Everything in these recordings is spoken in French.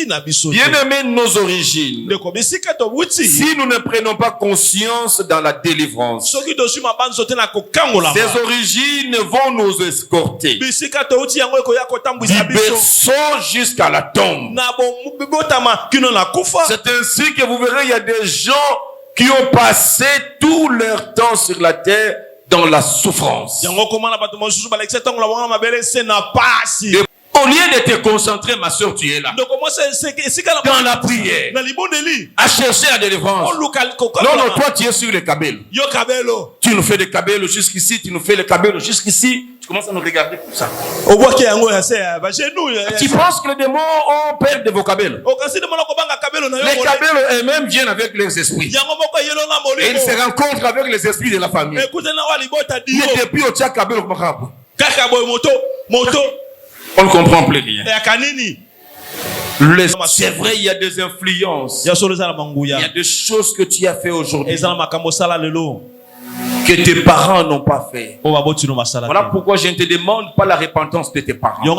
Bien-aimés, nos origines, si nous ne prenons pas conscience dans la délivrance, ces origines vont nous escorter du berceau jusqu'à la tombe. C'est ainsi que vous verrez, il y a des gens qui ont passé tout leur temps sur la terre dans la souffrance. Au lieu de te concentrer, ma soeur, tu es là dans la prière, à chercher la délivrance. Non, toi tu es sur les cabelles. Tu nous fais des cabelles jusqu'ici, tu nous fais les cabelles jusqu'ici. Tu commences à nous regarder comme ça. Tu penses que les démons ont peur de vos cabelles? Les cabelles eux-mêmes viennent avec leurs esprits. Et ils se rencontrent avec les esprits de la famille. Et depuis au tchak cabelle, on ne comprend plus rien. C'est vrai, il y a des influences. Il y a des choses que tu as fait aujourd'hui que tes parents n'ont pas fait. Voilà pourquoi je ne te demande pas la repentance de tes parents. Je ne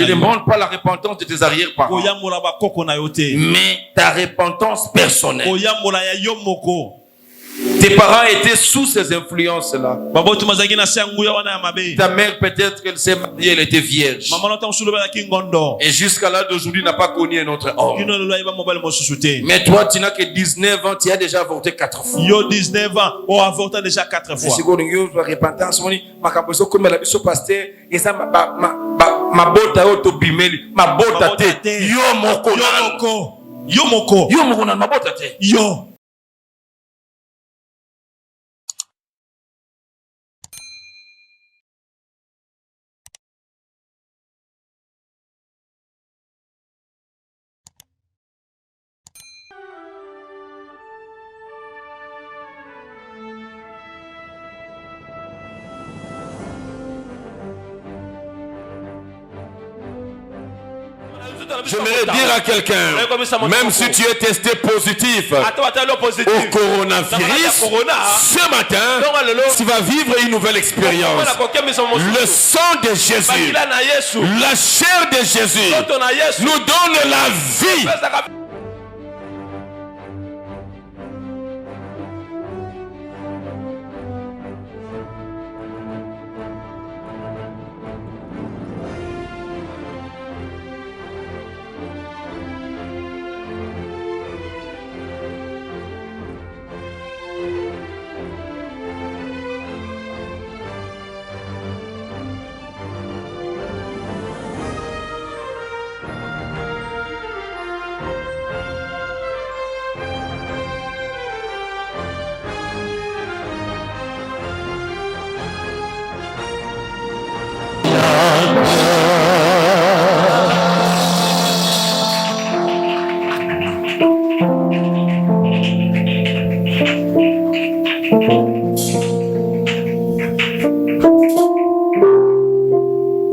demande pas la repentance de tes arrière-parents. Mais ta repentance personnelle. Tes parents étaient sous ces influences-là. Ta mère, peut-être qu'elle s'est mariée, elle était vierge. Et jusqu'à là d'aujourd'hui, n'a pas connu un autre homme. Mais toi, tu n'as que 19 ans, tu as déjà avorté 4 fois. 19 ans, on a avorté déjà 4 fois. Yo. J'aimerais dire à quelqu'un, même si tu es testé positif au coronavirus, ce matin, tu vas vivre une nouvelle expérience. Le sang de Jésus, la chair de Jésus nous donne la vie.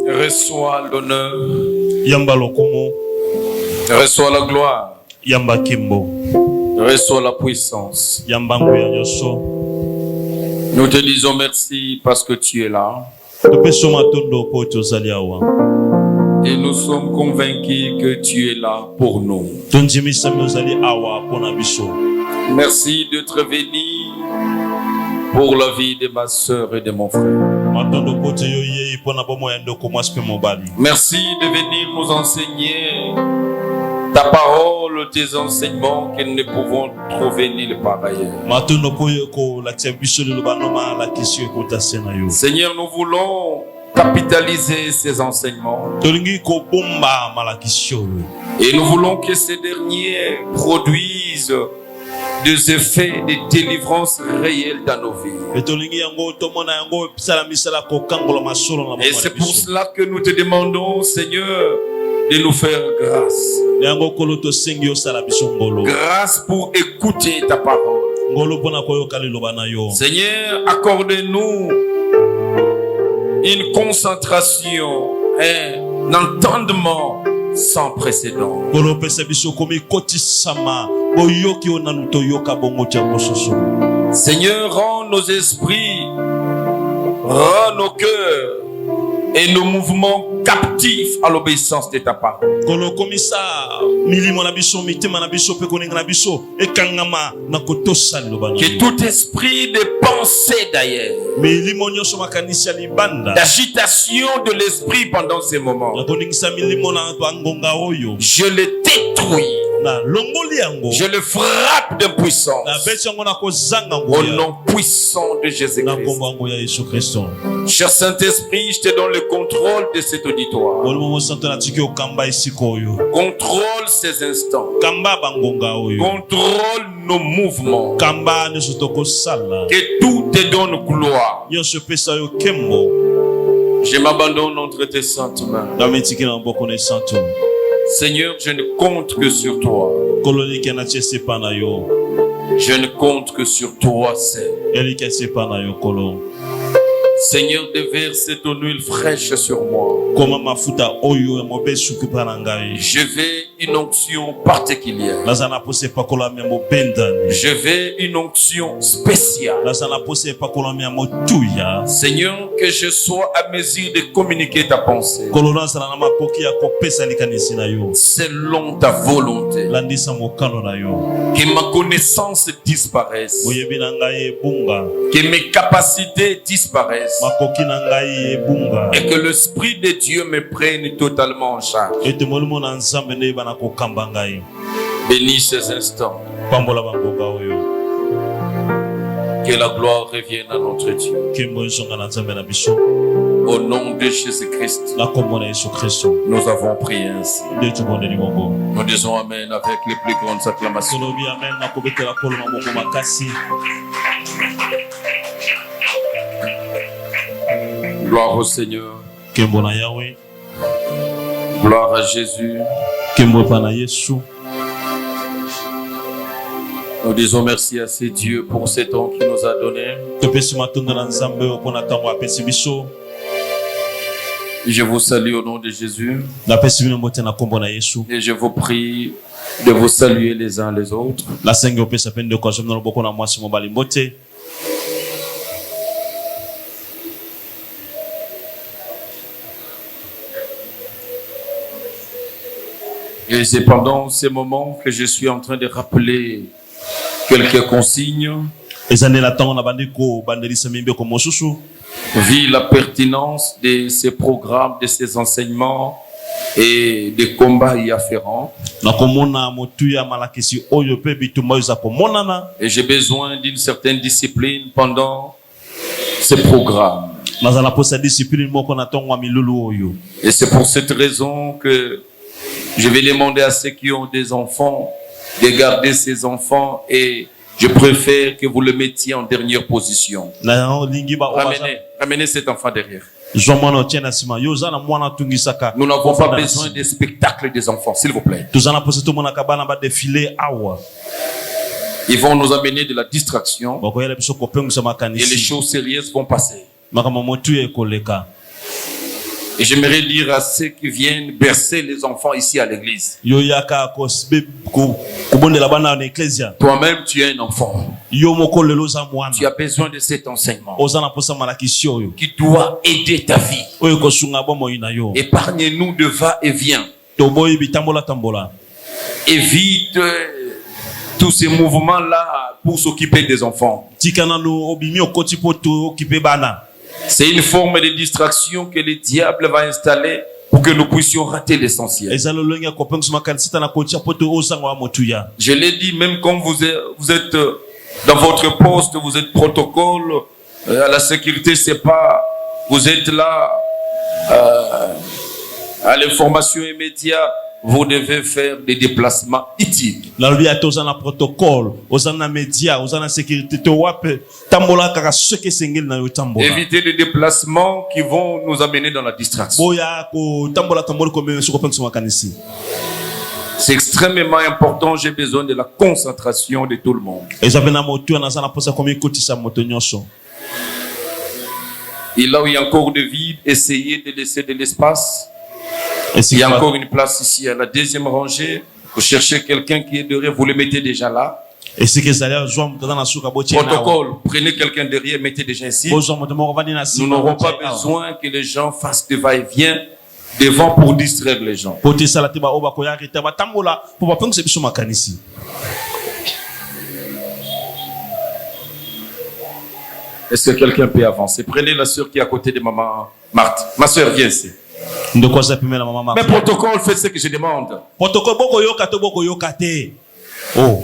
Reçois l'honneur. Reçois la gloire. Reçois la puissance. Nous te disons merci parce que tu es là. Et nous sommes convaincus que tu es là pour nous. Merci d'être venu pour la vie de ma soeur et de mon frère. Merci de venir nous enseigner ta parole, tes enseignements que nous ne pouvons trouver nulle part ailleurs. Seigneur, nous voulons capitaliser ces enseignements. Et nous voulons que ces derniers produisent des effets de délivrance réelle dans nos vies. Et c'est pour cela que nous te demandons, Seigneur, de nous faire grâce. Grâce pour écouter ta parole. Seigneur, accorde-nous une concentration, un entendement sans précédent. Seigneur, rends nos esprits, rends nos cœurs et nos mouvements captif à l'obéissance de ta parole. Que tout esprit de pensée d'ailleurs, d'agitation de l'esprit pendant ces moments, je le détruis. Je le frappe d'impuissance au nom puissant de Jésus-Christ. Cher Saint-Esprit, je te donne le contrôle de cet auditoire. Contrôle ces instants. Contrôle nos mouvements. Que tout te donne gloire. Je m'abandonne entre tes saintes mains. Seigneur, je ne compte que sur toi. Je ne compte que sur toi seul. Seigneur, déverse ton huile fraîche sur moi. Je veux une onction particulière. Je veux une onction spéciale. Seigneur, que je sois à mesure de communiquer ta pensée selon ta volonté. Que ma connaissance disparaisse. Que mes capacités disparaissent. Et que l'Esprit de Dieu me prenne totalement en charge. Bénis ces instants. Que la gloire revienne à notre Dieu. Au nom de Jésus-Christ, nous avons prié ainsi. Nous disons Amen avec les plus grandes acclamations. Gloire au Seigneur. Gloire à Jésus. Nous disons merci à ce Dieu pour ce temps qu'il nous a donné. Je vous salue au nom de Jésus. Et je vous prie de vous saluer les uns les autres. Et c'est pendant ces moments que je suis en train de rappeler quelques consignes. Vu la pertinence de ces programmes, de ces enseignements et des combats y afférents. Et j'ai besoin d'une certaine discipline pendant ces programmes. Et c'est pour cette raison que je vais demander à ceux qui ont des enfants de garder ces enfants et je préfère que vous le mettiez en dernière position. Ramenez cet enfant derrière. Nous n'avons pas besoin des spectacles des enfants, s'il vous plaît. Ils vont nous amener de la distraction et les choses sérieuses vont passer. Et j'aimerais dire à ceux qui viennent bercer les enfants ici à l'église. Toi-même, tu es un enfant. Tu as besoin de cet enseignement qui doit aider ta vie. Épargne-nous de va-et-vient. Évite tous ces mouvements-là pour s'occuper des enfants. C'est une forme de distraction que le diable va installer pour que nous puissions rater l'essentiel. Je l'ai dit, même quand vous êtes dans votre poste, vous êtes protocole, à la sécurité, c'est pas, vous êtes là, à l'information immédiate, vous devez faire des déplacements utiles. Évitez les déplacements qui vont nous amener dans la distraction. C'est extrêmement important. J'ai besoin de la concentration de tout le monde. Et là où il y a encore de vide, essayez de laisser de l'espace. Il y a encore une place ici à la deuxième rangée. Vous cherchez quelqu'un qui est derrière, vous le mettez déjà là. Protocole, prenez quelqu'un derrière, mettez déjà ici. Nous n'aurons pas besoin que les gens fassent de va-et-vient. devant pour distraire les gens. Est-ce que quelqu'un peut avancer? Prenez la sœur qui est à côté de maman Marthe. Ma sœur, viens ici. Mais protocole, faites ce que je demande. Oh.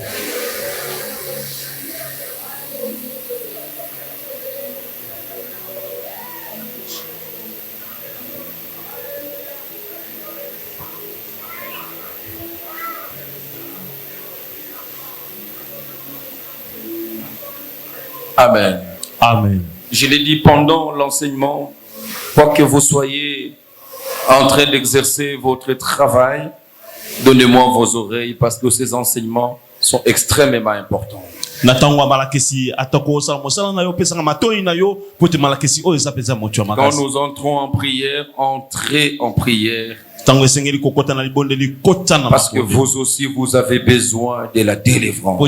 Amen. Amen. Je l'ai dit pendant l'enseignement, quoi que vous soyez en train d'exercer votre travail, donnez-moi vos oreilles parce que ces enseignements sont extrêmement importants. Quand nous entrons en prière, entrez en prière. Parce que vous aussi, vous avez besoin de la délivrance.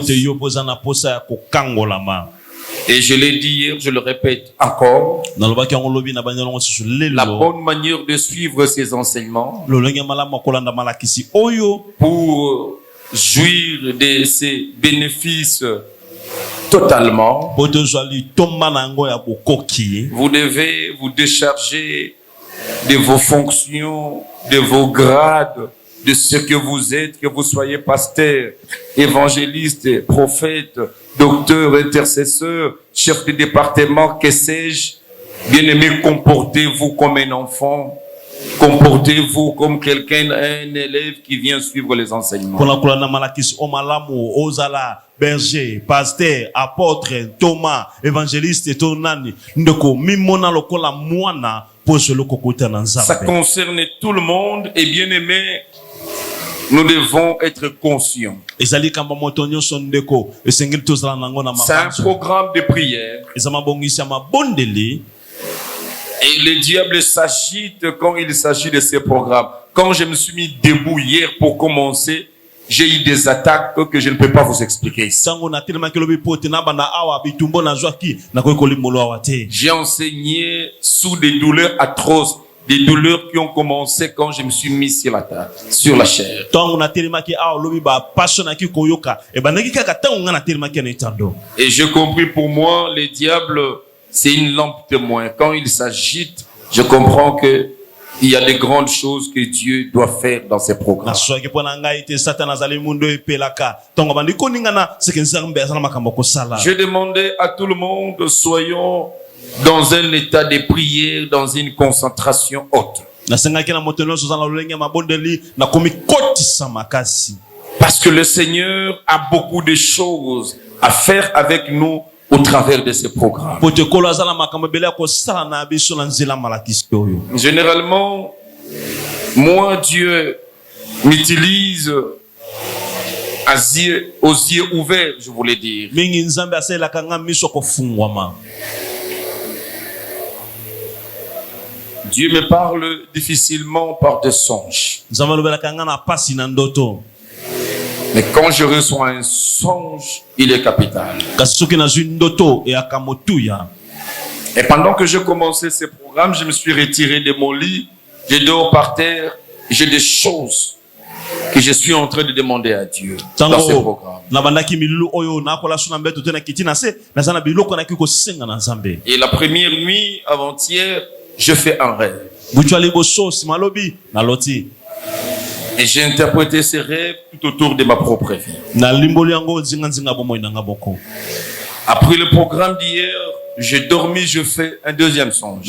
Et je l'ai dit hier, je le répète encore. La bonne manière de suivre ces enseignements pour jouir de ces bénéfices totalement, vous devez vous décharger de vos fonctions, de vos grades, de ce que vous êtes, que vous soyez pasteur, évangéliste, prophète, docteur, intercesseur, chef de département, que sais-je. Bien-aimé, comportez-vous comme un enfant. Comportez-vous comme quelqu'un, un élève qui vient suivre les enseignements. Berger, pasteur, apôtre, Thomas, évangéliste, ça concerne tout le monde et bien aimé, nous devons être conscients. C'est un programme de prière. Et le diable s'agite quand il s'agit de ces programmes. Quand je me suis mis debout hier pour commencer, j'ai eu des attaques que je ne peux pas vous expliquer. J'ai enseigné sous des douleurs atroces, des douleurs qui ont commencé quand je me suis mis sur la table, sur la chair. Et j'ai compris, pour moi, le diable, c'est une lampe témoin. Quand il s'agite, je comprends que il y a des grandes choses que Dieu doit faire dans ses programmes. Je demandais à tout le monde, soyons dans un état de prière, dans une concentration haute. Parce que le Seigneur a beaucoup de choses à faire avec nous au travers de ces programmes. Généralement, moi, Dieu m'utilise aux yeux ouverts, je voulais dire. Dieu me parle difficilement par des songes. Mais quand je reçois un songe, il est capital. Et pendant que je commençais ces programmes, je me suis retiré de mon lit, je dors par terre, j'ai des choses que je suis en train de demander à Dieu dans ces programmes. Et la première nuit, avant-hier, je fais un rêve. Et j'ai interprété ces rêves tout autour de ma propre vie. Après le programme d'hier, j'ai dormi, je fais un deuxième songe.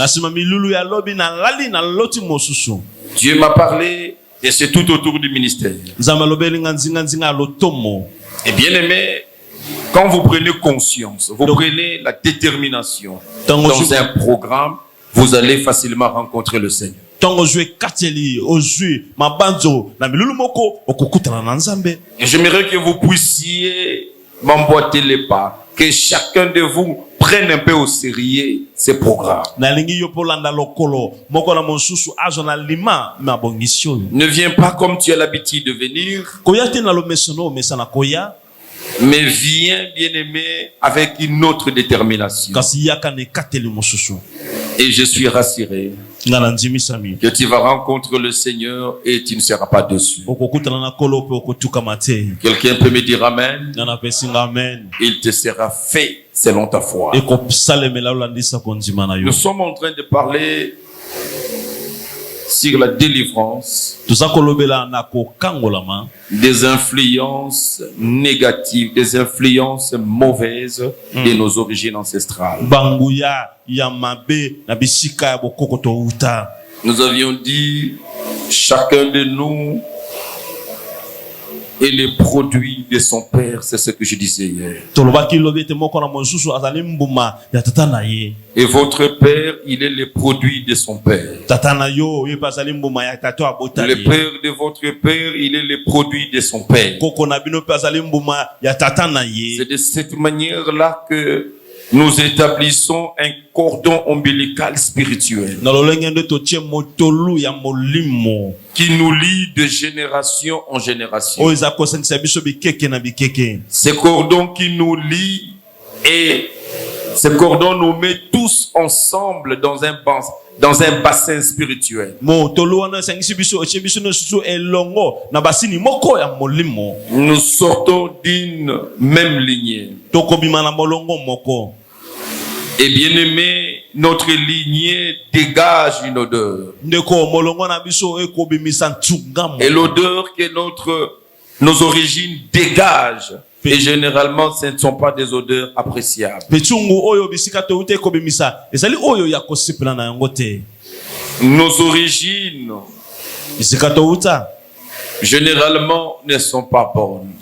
Dieu m'a parlé et c'est tout autour du ministère. Et bien aimé, quand vous prenez conscience, vous prenez la détermination dans un programme, vous allez facilement rencontrer le Seigneur. Et j'aimerais que vous puissiez m'emboîter les pas, que chacun de vous prenne un peu au sérieux ces programmes. Ne viens pas comme tu as l'habitude de venir, mais viens, bien-aimé, avec une autre détermination. Et je suis rassuré. Que tu vas rencontrer le Seigneur et tu ne seras pas déçu. Quelqu'un peut me dire Amen. Il te sera fait selon ta foi. Nous sommes en train de parler sur la délivrance des influences négatives, des influences mauvaises de nos origines ancestrales. Nous avions dit, chacun de nous est le produit de son père, c'est ce que je disais hier. Et votre père, il est le produit de son père. Le père de votre père, il est le produit de son père. C'est de cette manière-là que nous établissons un cordon ombilical spirituel qui nous lie de génération en génération. Ce cordon qui nous lie et ce cordon nous met tous ensemble dans un bassin spirituel. Nous sortons d'une même lignée. Et bien aimé, notre lignée dégage une odeur. Et l'odeur que nos origines dégagent. Et généralement, ce ne sont pas des odeurs appréciables. Nos origines, généralement, ne sont pas bonnes.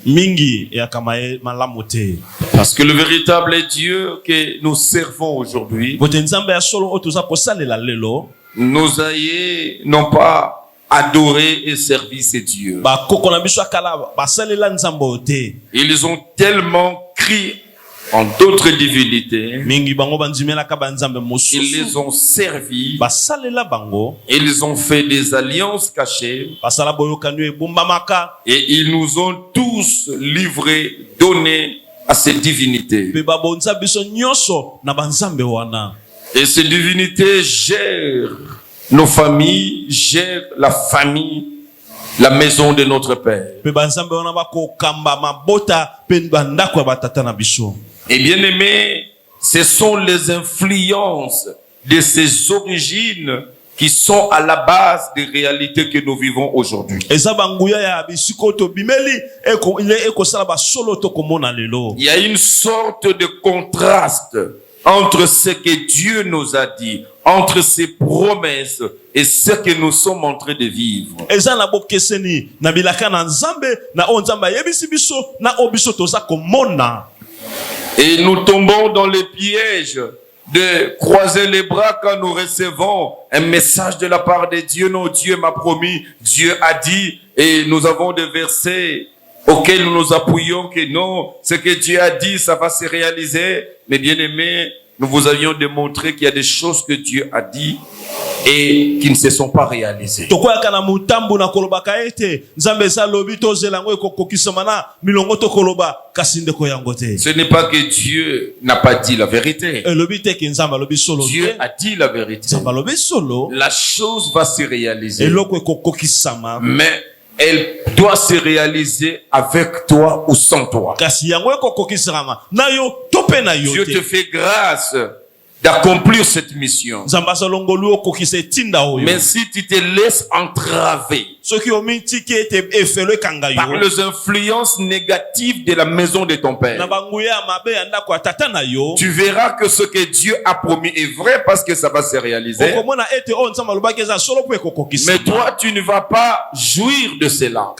Parce que le véritable Dieu que nous servons aujourd'hui, nos aïeux n'ont pas adoré et servi ces dieux. Ils ont tellement crié en d'autres divinités. Ils les ont servis. Ils ont fait des alliances cachées. Et ils nous ont tous livrés, donnés à ces divinités. Et ces divinités gèrent nos familles, gèrent la famille, la maison de notre Père. Et bien aimé, ce sont les influences de ces origines qui sont à la base des réalités que nous vivons aujourd'hui. Il y a une sorte de contraste entre ce que Dieu nous a dit, entre ses promesses et ce que nous sommes en train de vivre. Et nous tombons dans les pièges de croiser les bras quand nous recevons un message de la part de Dieu. Non, Dieu m'a promis, Dieu a dit, et nous avons des versets auxquels nous nous appuyons que non, ce que Dieu a dit, ça va se réaliser. Mais bien aimés, nous vous avions démontré qu'il y a des choses que Dieu a dit et qui ne se sont pas réalisées. Ce n'est pas que Dieu n'a pas dit la vérité. Dieu a dit la vérité. La chose va se réaliser. Mais elle doit se réaliser avec toi ou sans toi. Dieu te fait grâce d'accomplir cette mission. Mais si tu te laisses entraver par les influences négatives de la maison de ton père, tu verras que ce que Dieu a promis est vrai parce que ça va se réaliser. Mais toi, tu ne vas pas jouir de cela.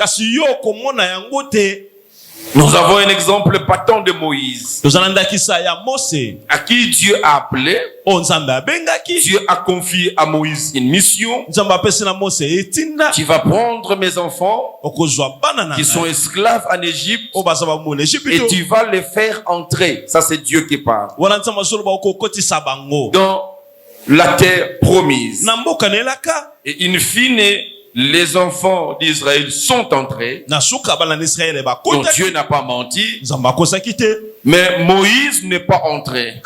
Nous avons un exemple patent de Moïse, à qui Dieu a appelé. Dieu a confié à Moïse une mission. Tu vas prendre mes enfants qui sont esclaves en Égypte et tu vas les faire entrer. Ça, c'est Dieu qui parle. Dans la terre promise. Et in fine, les enfants d'Israël sont entrés. Donc Dieu n'a pas menti. Mais Moïse n'est pas entré.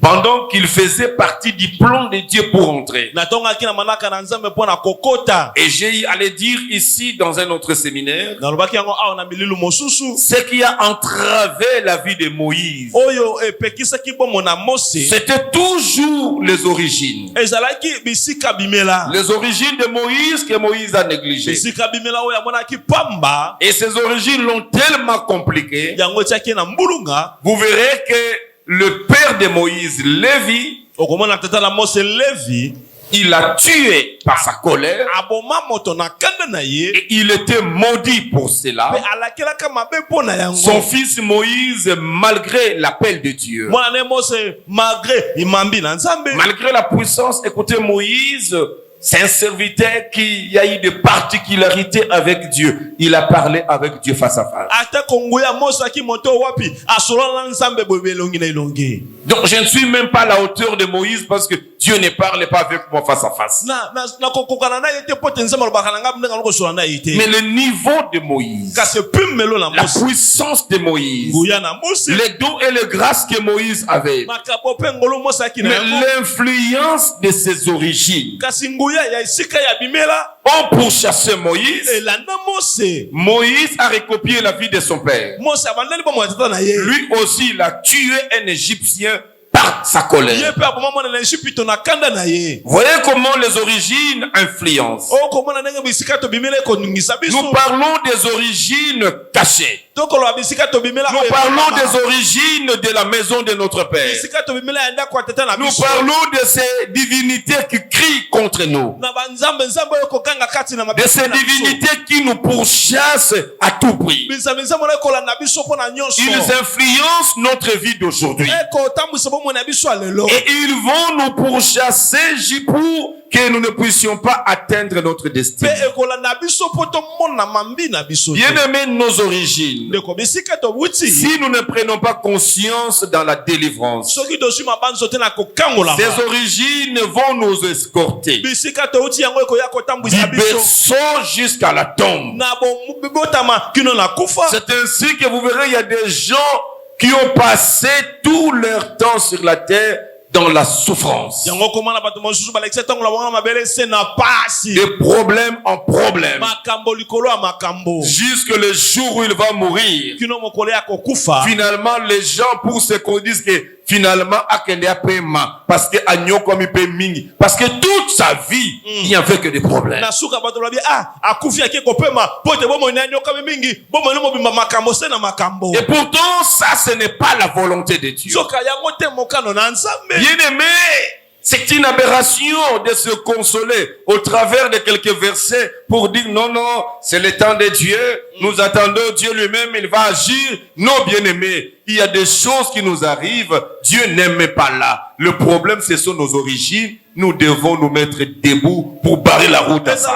Pendant qu'il faisait partie du plan de Dieu pour entrer. Et j'ai allé dire ici dans un autre séminaire, ce qui a entravé la vie de Moïse, c'était toujours les origines. Les origines de Moïse que Moïse a négligées. Et ces origines l'ont tellement compliqué. Vous verrez que le père de Moïse, Lévi, il a tué par sa colère et il était maudit pour cela. Son fils Moïse, malgré l'appel de Dieu, malgré la puissance, écoutez, Moïse, c'est un serviteur qui a eu des particularités avec Dieu. Il a parlé avec Dieu face à face. Donc je ne suis même pas à la hauteur de Moïse parce que Dieu ne parle pas avec moi face à face. Mais le niveau de Moïse, la puissance de Moïse, les dons et les grâces que Moïse avait, mais l'influence de ses origines ont pourchassé Moïse. Moïse a recopié la vie de son père. Lui aussi, il a tué un Égyptien par sa colère. Voyez comment les origines influencent. Nous parlons des origines cachées. Nous parlons des origines de la maison de notre Père. Nous parlons de ces divinités qui crient contre nous. De ces divinités qui nous pourchassent à tout prix. Ils influencent notre vie d'aujourd'hui. Et ils vont nous pourchasser pour que nous ne puissions pas atteindre notre destin. Bien-aimés, nos origines, si nous ne prenons pas conscience dans la délivrance, ces origines vont nous escorter du berceau jusqu'à la tombe. C'est ainsi que vous verrez, il y a des gens qui ont passé tout leur temps sur la terre dans la souffrance. De problème en problème. Jusque le jour où il va mourir. Finalement, les gens, pour se qu'on dise que finalement, parce que parce que toute sa vie, il n'y avait que des problèmes. Et pourtant, ça, ce n'est pas la volonté de Dieu. Bien-aimé, c'est une aberration de se consoler au travers de quelques versets pour dire non, non, c'est le temps de Dieu. Nous attendons Dieu lui-même, il va agir. Non, bien-aimé, il y a des choses qui nous arrivent. Dieu n'aime pas là. Le problème, ce sont nos origines. Nous devons nous mettre debout pour barrer la route à ça.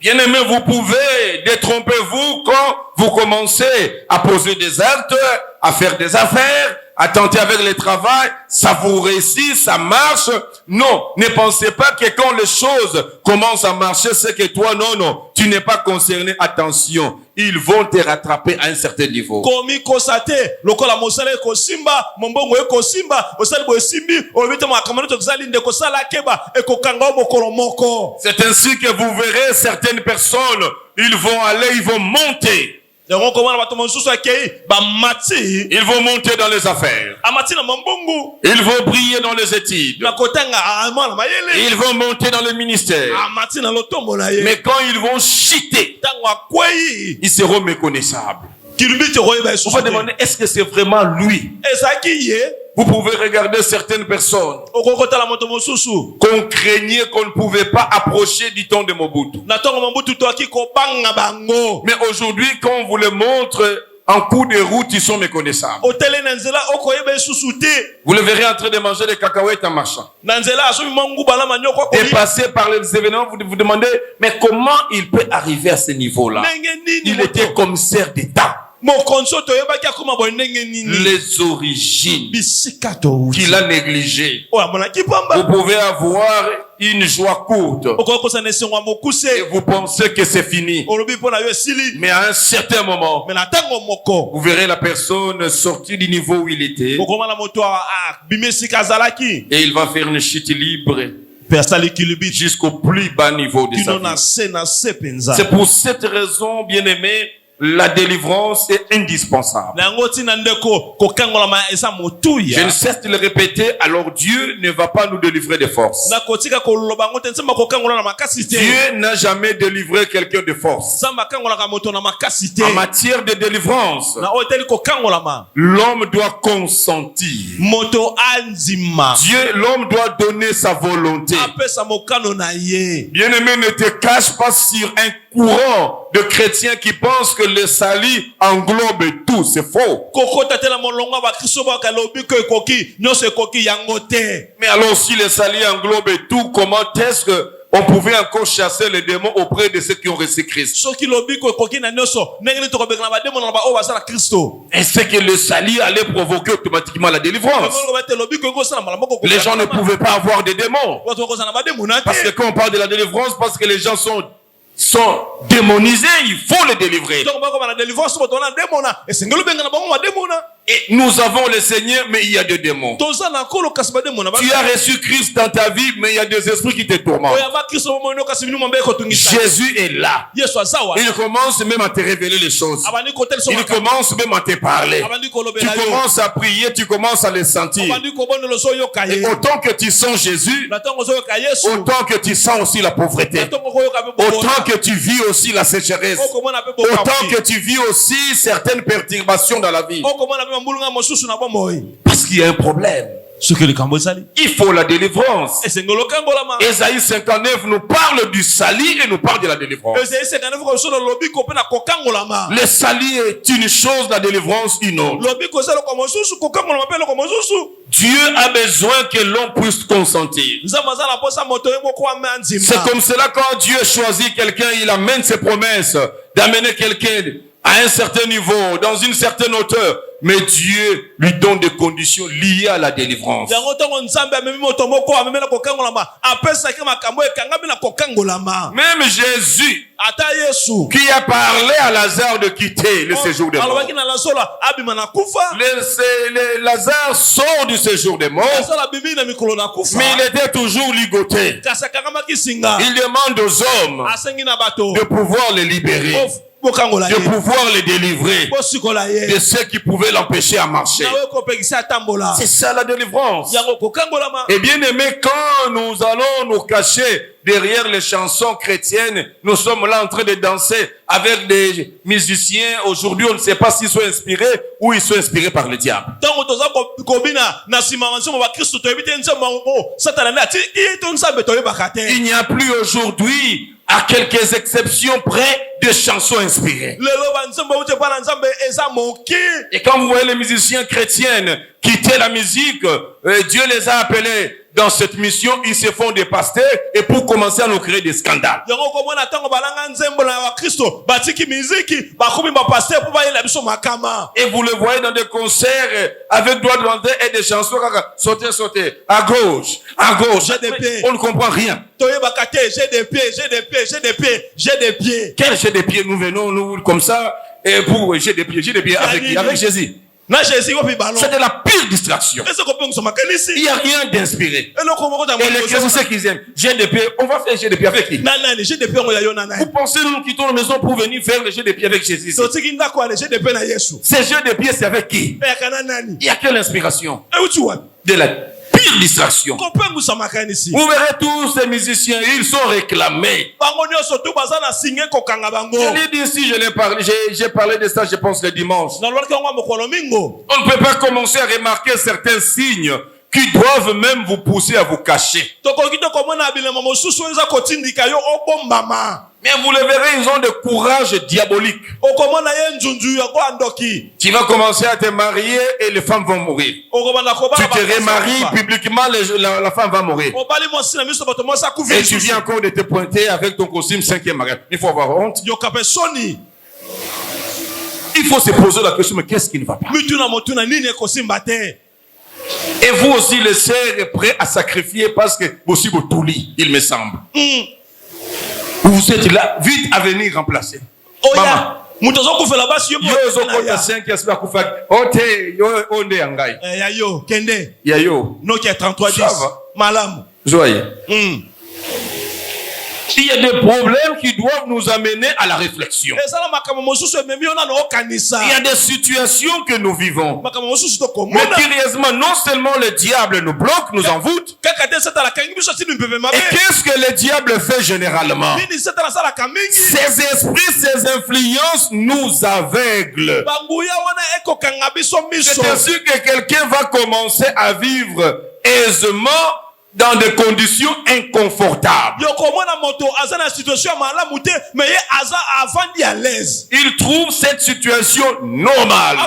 Bien-aimé, vous pouvez détromper-vous quand vous commencez à poser des actes, à faire des affaires, à tenter avec le travail, ça vous réussit, ça marche. Non, ne pensez pas que quand les choses commencent à marcher, c'est que toi, non, non, tu n'es pas concerné. Attention, ils vont te rattraper à un certain niveau. C'est ainsi que vous verrez certaines personnes, ils vont aller, ils vont monter. Ils vont monter dans les affaires. Ils vont briller dans les études. Ils vont monter dans le ministère. Mais quand ils vont chuter, ils seront méconnaissables. On va demander, est-ce que c'est vraiment lui? Vous pouvez regarder certaines personnes qu'on craignait qu'on ne pouvait pas approcher du temps de Mobutu. Mais aujourd'hui, quand on vous le montre en cours de route, ils sont méconnaissables. Vous le verrez en train de manger des cacahuètes en marchant. Dépassé par les événements, vous vous demandez, mais comment il peut arriver à ce niveau-là? Il était commissaire d'État. les origines qu'il a négligées. Vous pouvez avoir une joie courte et vous pensez que c'est fini. Mais à un certain moment, vous verrez la personne sortir du niveau où il était et il va faire une chute libre jusqu'au plus bas niveau de sa vie. C'est pour cette raison, bien aimé, la délivrance est indispensable. Je ne cesse de le répéter, alors Dieu ne va pas nous délivrer de force. Dieu n'a jamais délivré quelqu'un de force. En matière de délivrance, l'homme doit consentir. L'homme doit donner sa volonté. Bien-aimé, ne te cache pas sur un courant de chrétiens qui pensent que le salut englobe tout. C'est faux. Mais alors si le salut englobe tout, comment est-ce que on pouvait encore chasser les démons auprès de ceux qui ont reçu Christ? Est-ce que le salut allait provoquer automatiquement la délivrance? Les gens ne pouvaient pas avoir des démons. Parce que quand on parle de la délivrance, parce que les gens sont démonisés, il faut les délivrer. Et nous avons le Seigneur, mais il y a des démons. Tu as reçu Christ dans ta vie, mais il y a des esprits qui te tourmentent. Jésus est là. Il commence même à te révéler les choses. Il commence même à te parler. Tu commences à prier, tu commences à les sentir. Et autant que tu sens Jésus, autant que tu sens aussi la pauvreté, autant que tu vis aussi la sécheresse, autant que tu vis aussi certaines perturbations dans la vie. Parce qu'il y a un problème. Il faut la délivrance. Ésaïe 59 nous parle du salut et nous parle de la délivrance. Le salut est une chose, la délivrance une autre. Dieu a besoin que l'on puisse consentir. C'est comme cela quand Dieu choisit quelqu'un, il amène ses promesses d'amener quelqu'un à un certain niveau, dans une certaine hauteur. Mais Dieu lui donne des conditions liées à la délivrance. Même Jésus, qui a parlé à Lazare de quitter le séjour des morts. Lazare sort du séjour des morts, mais il était toujours ligoté. Il demande aux hommes de pouvoir les libérer, de pouvoir les délivrer de ceux qui pouvaient l'empêcher à marcher. C'est ça la délivrance. Et bien aimé, quand nous allons nous cacher derrière les chansons chrétiennes, nous sommes là en train de danser avec des musiciens. Aujourd'hui, on ne sait pas s'ils sont inspirés ou ils sont inspirés par le diable. Il n'y a plus aujourd'hui, à quelques exceptions près, de chansons inspirées. Et quand vous voyez les musiciens chrétiens quitter la musique, Dieu les a appelés dans cette mission, ils se font des pasteurs et pour commencer à nous créer des scandales. Et vous le voyez dans des concerts avec doigts de l'entrée et des chansons sauter, sauter, à gauche, on ne comprend rien. J'ai des pieds. Quel j'ai des pieds? Nous venons, nous, comme ça, et pour j'ai des pieds avec Jésus. C'est de la pire distraction. Il n'y a rien d'inspiré. Et les chrétiens, c'est qu'ils aiment. J'ai des pieds. On va faire j'ai des pieds avec qui? Vous pensez nous quittons la maison pour venir faire le jeu des pieds avec Jésus? Ces jeux de pieds, c'est avec qui? Il n'y a que l'inspiration de la pire distraction. Vous verrez tous ces musiciens, ils sont réclamés. Je l'ai dit ici, j'ai parlé de ça, je pense, le dimanche. On ne peut pas commencer à remarquer certains signes qui doivent même vous pousser à vous cacher. Mais vous le verrez, ils ont des courages diaboliques. Tu vas commencer à te marier et les femmes vont mourir. Tu te remaries publiquement, la femme va mourir. Et tu viens encore de te pointer avec ton costume 5e mariage. Il faut avoir honte. Il il faut se poser la question, mais qu'est-ce qui ne va pas? Et vous aussi, les sœurs, êtes prêts à sacrifier parce que aussi vous tout lit, il me semble. Vous êtes là, vite à venir remplacer. Maman. Yo kende. Yayo. Nokia 3310. Malam. Joyeux. Il y a des problèmes qui doivent nous amener à la réflexion. Il y a des situations que nous vivons. Mais curieusement, non seulement le diable nous bloque, nous envoûte. Et qu'est-ce que le diable fait généralement? Ces esprits, ces influences nous aveuglent. C'est ainsi que quelqu'un va commencer à vivre aisément dans des conditions inconfortables. Il trouve cette situation normale.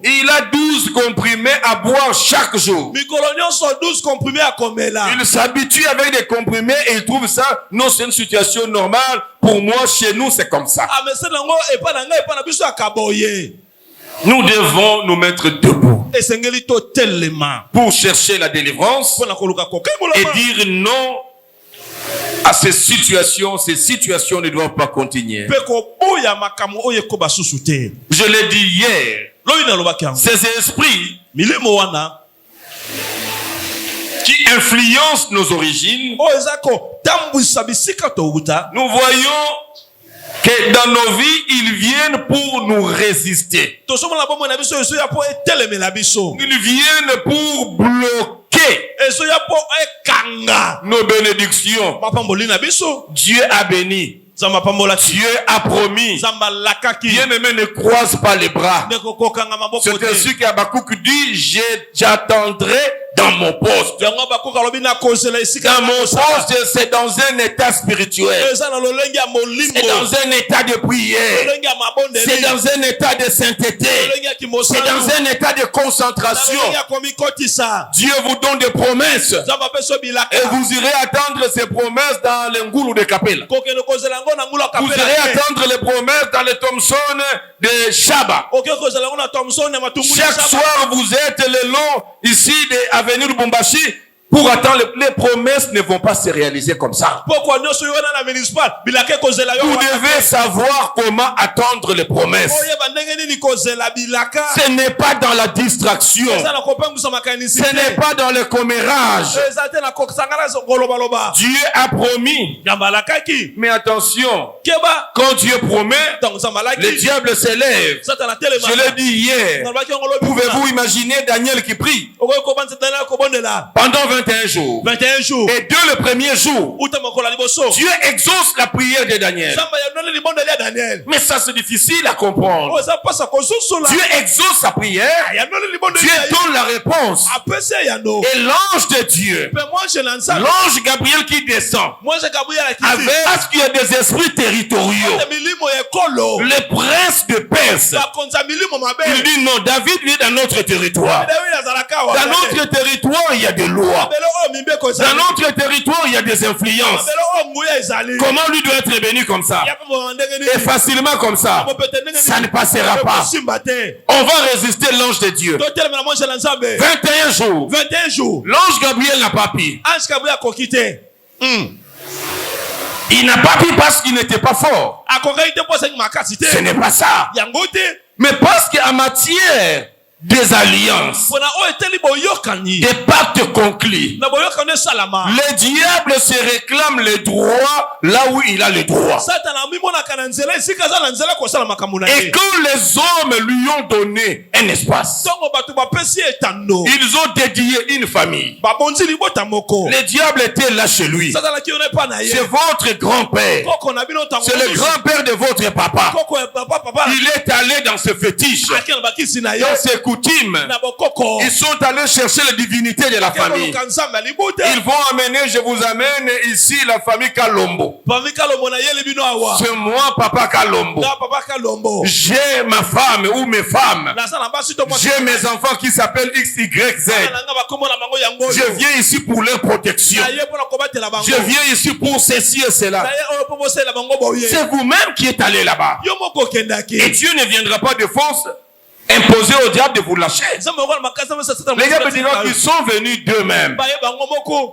Il a 12 comprimés à boire chaque jour. Il s'habitue avec des comprimés et il trouve ça, non, c'est une situation normale. Pour moi, chez nous, c'est comme ça. Nous devons nous mettre debout pour chercher la délivrance et dire non à ces situations. Ces situations ne doivent pas continuer. Je l'ai dit hier, ces esprits qui influencent nos origines, nous voyons que dans nos vies, ils viennent pour nous résister. Ils viennent pour bloquer nos bénédictions. Dieu a béni. Dieu a promis. Bien-aimé, ne croise pas les bras. C'est ainsi qu'Habakkuk dit, j'attendrai dans mon poste. Dans mon poste, c'est dans un état spirituel. C'est dans un état de prière. C'est dans un état de sainteté. C'est dans un état de concentration. Dieu vous donne des promesses. Et vous irez attendre ces promesses dans l'Engulu de Capella. Vous irez attendre les promesses dans les Thompson de Shaba. Chaque soir, vous êtes le long ici de Avenue Lubumbashi pour attendre. Les promesses ne vont pas se réaliser comme ça. Vous devez savoir comment attendre les promesses. Ce n'est pas dans la distraction. Ce n'est pas dans le commérage. Dieu a promis. Mais attention, quand Dieu promet, le diable s'élève. Je l'ai dit hier. Pouvez-vous imaginer Daniel qui prie pendant 21 jours. Et dès le premier jour, Dieu exauce la prière de Daniel. Mais ça, c'est difficile à comprendre. Dieu exauce sa prière. Dieu donne la réponse. Et l'ange de Dieu, l'ange Gabriel qui descend, avec, parce qu'il y a des esprits territoriaux, le prince de Perse, il dit non, David est dans notre territoire. Dans notre territoire, il y a des lois. Dans notre territoire, il y a des influences. Comment lui doit être béni comme ça? Et facilement comme ça. Ça ne passera pas. On va résister l'ange de Dieu. 21 jours. L'ange Gabriel n'a pas pu. Il n'a pas pu parce qu'il n'était pas fort. Ce n'est pas ça. Mais parce qu'en matière des alliances, des pactes conclus, le diable se réclame les droits là où il a les droits. Et quand les hommes lui ont donné un espace, ils ont dédié une famille. Le diable était là chez lui. C'est votre grand-père. C'est le grand-père de votre papa. Il est allé dans ce fétiche, dans ce coutumes, ils sont allés chercher les divinités de la famille. Ils vont amener, je vous amène ici la famille Kalombo. C'est moi, Papa Kalombo. J'ai ma femme ou mes femmes. J'ai mes enfants qui s'appellent X, Y, Z. Je viens ici pour leur protection. Je viens ici pour ceci et cela. C'est vous-même qui êtes allé là-bas. Et Dieu ne viendra pas de force imposer au diable de vous lâcher. Les gars me diront qu'ils sont venus d'eux-mêmes.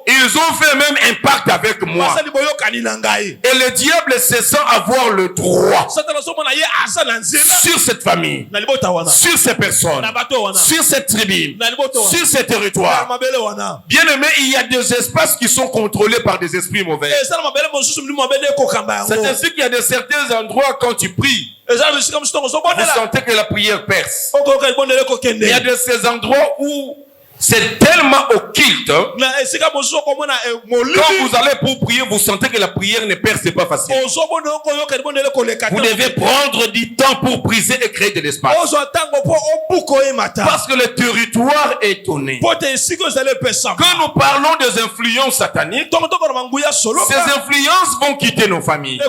Ils ont fait même impact avec moi. Et le diable se sent avoir le droit sur cette famille, sur ces personnes, sur cette tribu, sur ces territoires. Bien aimé, il y a des espaces qui sont contrôlés par des esprits mauvais. C'est ainsi qu'il y a de certains endroits quand tu pries, vous sentez que la prière perce. Il y a de ces endroits où c'est tellement occulte. Quand vous allez pour prier, vous sentez que la prière ne perce pas facilement. Vous devez prendre du temps pour prier et créer de l'espace. Parce que le territoire est donné. Quand nous parlons des influences sataniques, ces influences vont quitter nos familles,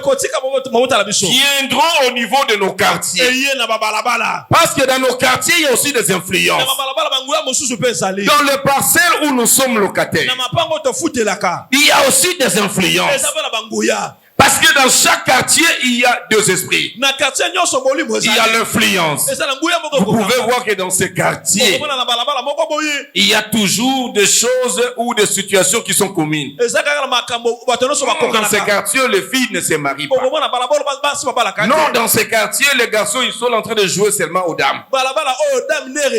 viendront au niveau de nos quartiers. Parce que dans nos quartiers, il y a aussi des influences. Dans les parcelles où nous sommes locataires, il y a aussi des influences. Parce que dans chaque quartier, il y a deux esprits. Il y a l'influence. Vous pouvez voir que dans ces quartiers, il y a toujours des choses ou des situations qui sont communes. Dans ces quartiers, les filles ne se marient pas. Non, dans ces quartiers, les garçons, ils sont en train de jouer seulement aux dames.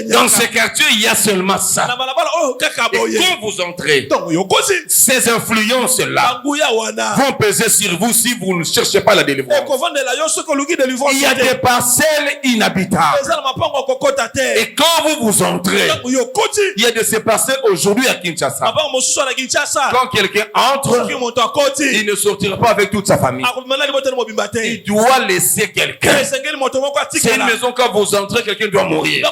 Dans ces quartiers, il y a seulement ça. Et quand vous entrez, ces influences-là vont peser sur vous si vous ne cherchez pas la délivrance. Il y a des parcelles inhabitables. Et quand vous entrez, il y a de ces parcelles aujourd'hui à Kinshasa. Quand quelqu'un entre, il ne sortira pas avec toute sa famille. Il doit laisser quelqu'un. C'est une maison quand vous entrez, quelqu'un doit mourir.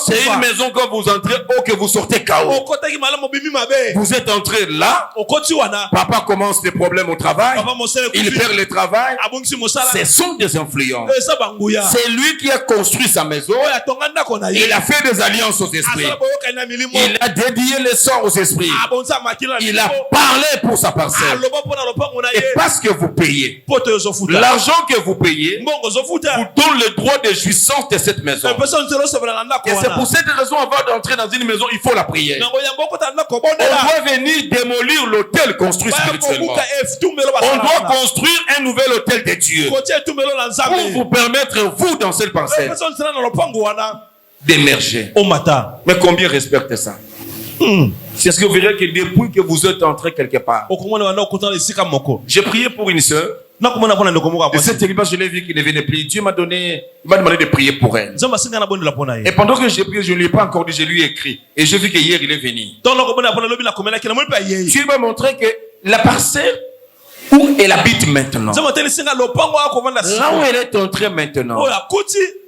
C'est une maison quand vous entrez, que vous sortez KO. Vous êtes entré là, papa commence des problèmes au travail, il perd le travail. Ce sont des influences. C'est lui qui a construit sa maison. Il a fait des alliances aux esprits. Il a dédié les sorts aux esprits. Il a parlé pour sa parcelle. Et parce que vous payez, l'argent que vous payez vous donne le droit de jouissance de cette maison. Et c'est pour cette raison, avant d'entrer dans une maison, il faut la prière. On doit venir démolir l'hôtel construit spirituellement. On doit construire un nouvel hôtel de Dieu pour vous permettre, vous, dans cette pensée, d'émerger. Mais combien respectent ça? C'est ce que vous verrez que depuis que vous êtes entré quelque part, j'ai prié pour une sœur. Et cette terrible, je l'ai vu qu'il ne venait plus. Dieu m'a demandé de prier pour elle. Et pendant que j'ai prié, je ne lui ai pas encore dit, je lui ai écrit. Et j'ai vu que hier il est venu. Dieu m'a montré que la parcelle où elle habite maintenant, là où elle est entrée maintenant,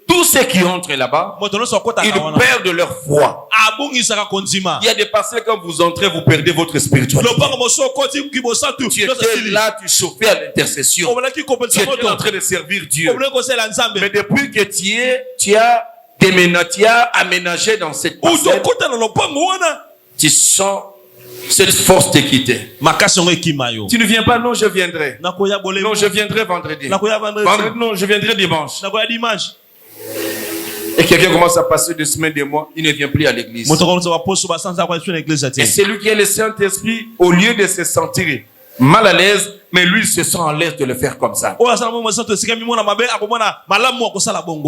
tous ceux qui entrent là-bas, ils perdent leur foi. Il y a des parcelles, quand vous entrez, vous perdez votre spiritualité. Tu étais là, tu chauffais à l'intercession. Tu étais en train de servir Dieu. Mais depuis que tu as déménagé, tu as aménagé dans cette parcelle, tu sens cette force te quitter. Tu ne viens pas? Non, je viendrai. Non, je viendrai vendredi. Vendredi, non, je viendrai dimanche. Et quelqu'un commence à passer des semaines, des mois, il ne vient plus à l'église. Et c'est lui qui est le Saint-Esprit, au lieu de se sentir mal à l'aise, mais lui il se sent à l'aise de le faire comme ça.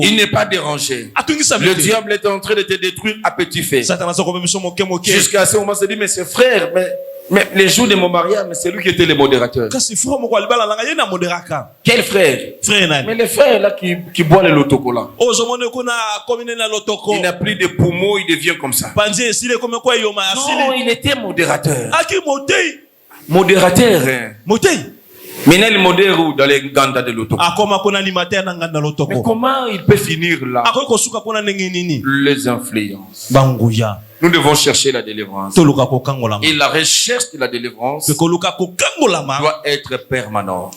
Il n'est pas dérangé. Le diable est en train de te détruire à petit feu. Jusqu'à ce moment, il se dit, mais c'est frère, mais les jours de mon mariage, mais c'est lui qui était le modérateur. Quel frère? Mais le frère là qui boit le lotocola. Il n'a plus de poumons, il devient comme ça. Non, il était modérateur. Modérateur. Maintenant, le modèle dans les Ganda de l'auto. Mais comment il peut finir là? Les influences. Nous devons chercher la délivrance. Et la recherche de la délivrance doit être permanente.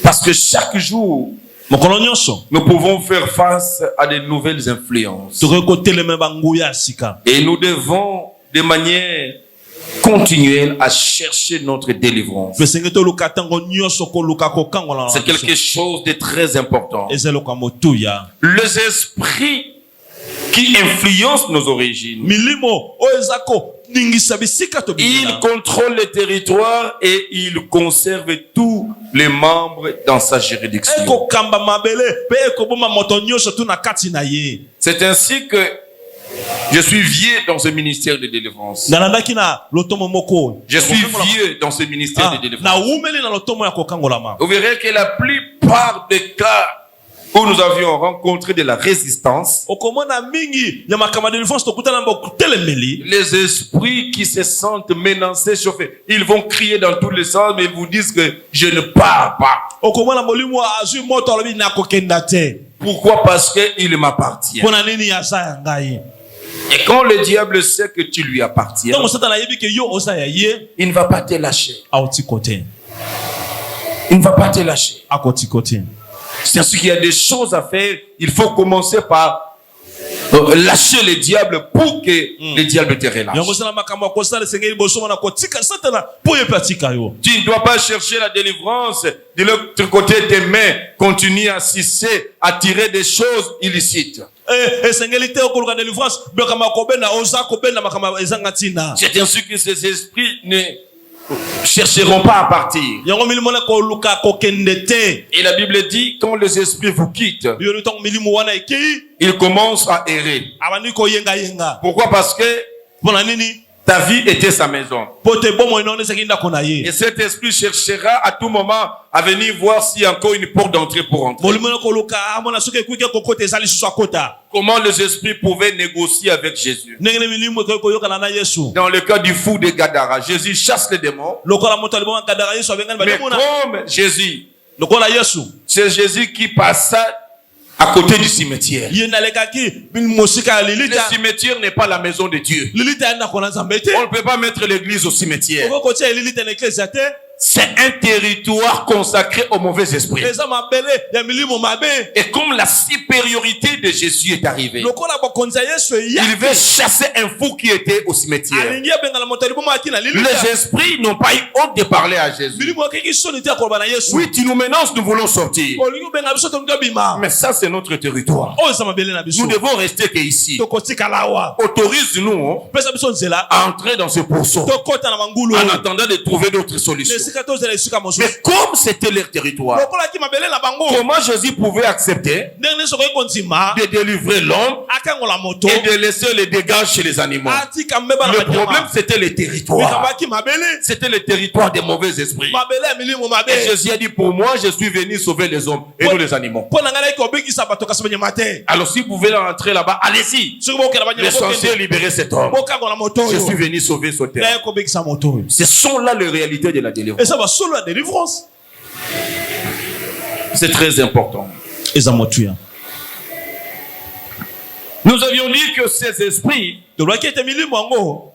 Parce que chaque jour, nous pouvons faire face à de nouvelles influences. Et nous devons, de manière continuelle, à chercher notre délivrance. C'est quelque chose de très important. Les esprits qui influencent nos origines, ils contrôlent le territoire et ils conservent tous les membres dans sa juridiction. C'est ainsi que je suis vieux dans ce ministère de délivrance. Je suis vieux dans ce ministère de délivrance. Vous verrez que la plupart des cas où nous avions rencontré de la résistance, les esprits qui se sentent menacés, chauffés, ils vont crier dans tous les sens, mais ils vous disent que je ne pars pas. Pourquoi? Parce qu'il m'appartient. Et quand le diable sait que tu lui appartiens, il ne va pas te lâcher. Il ne va pas te lâcher. C'est ce qu'il y a des choses à faire. Il faut commencer par lâcher le diable pour que le diable te relâche. Tu ne dois pas chercher la délivrance de l'autre côté des mains, continuer à sucer, à tirer des choses illicites. C'est ainsi que ces esprits ne chercheront pas à partir. Et la Bible dit, quand les esprits vous quittent, ils commencent à errer. Pourquoi? Parce que ta vie était sa maison. Et cet esprit cherchera à tout moment à venir voir s'il y a encore une porte d'entrée pour entrer. Comment les esprits pouvaient négocier avec Jésus? Dans le cas du fou de Gadara, Jésus chasse les démons. Mais comme Jésus, c'est Jésus qui passa à côté du cimetière. Le cimetière n'est pas la maison de Dieu. On ne peut pas mettre l'église au cimetière. C'est un territoire consacré aux mauvais esprits. Et comme la supériorité de Jésus est arrivée, il veut chasser un fou qui était au cimetière. Les esprits n'ont pas eu honte de parler à Jésus. Oui, tu nous menaces, nous voulons sortir. Mais ça, c'est notre territoire. Nous devons rester qu'ici. Autorise-nous à entrer dans ce pourceau en attendant de trouver d'autres solutions. Mais comme c'était leur territoire, comment Jésus pouvait accepter de délivrer l'homme et de laisser les dégâts chez les animaux? Le problème, c'était le territoire. C'était le territoire des mauvais esprits. Et Jésus a dit, pour moi, je suis venu sauver les hommes et non les animaux. Alors si vous pouvez rentrer là-bas, allez-y. L'essentiel est libérer cet homme. Je suis venu sauver ce terre. Ce sont là les réalités de la délivrance. Et ça va solo la délivrance. C'est très important. Nous avions dit que ces esprits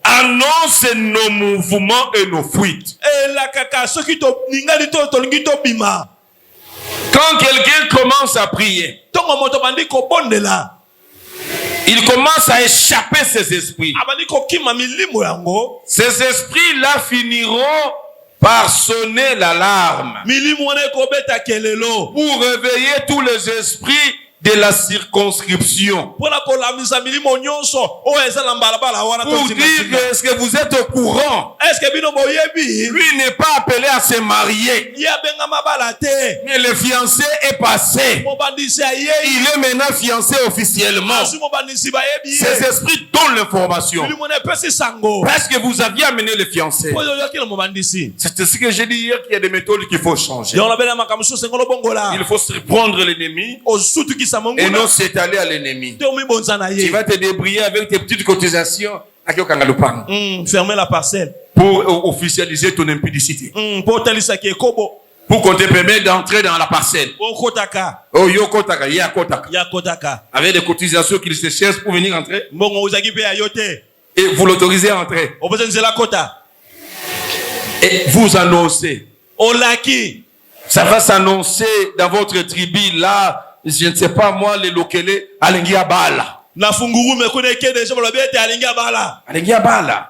annoncent nos mouvements et nos fuites. Quand quelqu'un commence à prier, il commence à échapper ces esprits. Ces esprits-là finiront par sonner l'alarme pour réveiller tous les esprits de la circonscription. Pour dire que est-ce que vous êtes au courant? Lui n'est pas appelé à se marier. Mais le fiancé est passé. Il est maintenant fiancé officiellement. Ces esprits donnent l'information. Parce que vous aviez amené le fiancé. C'est ce que j'ai dit hier, qu'il y a des méthodes qu'il faut changer. Il faut se prendre l'ennemi et non s'étaler à l'ennemi. Tu vas te débrouiller avec tes petites cotisations. Fermer la parcelle. pour officialiser ton impudicité. Pour qu'on te permette d'entrer dans la parcelle. Oh, yo kotaka, ya kotaka. Avec des cotisations qu'ils se cherchent pour venir entrer. Et vous l'autorisez à entrer. Et vous annoncez. Ça va s'annoncer dans votre tribu là. Je ne sais pas moi, les Lokele, Alengi Abala. Alengi Abala.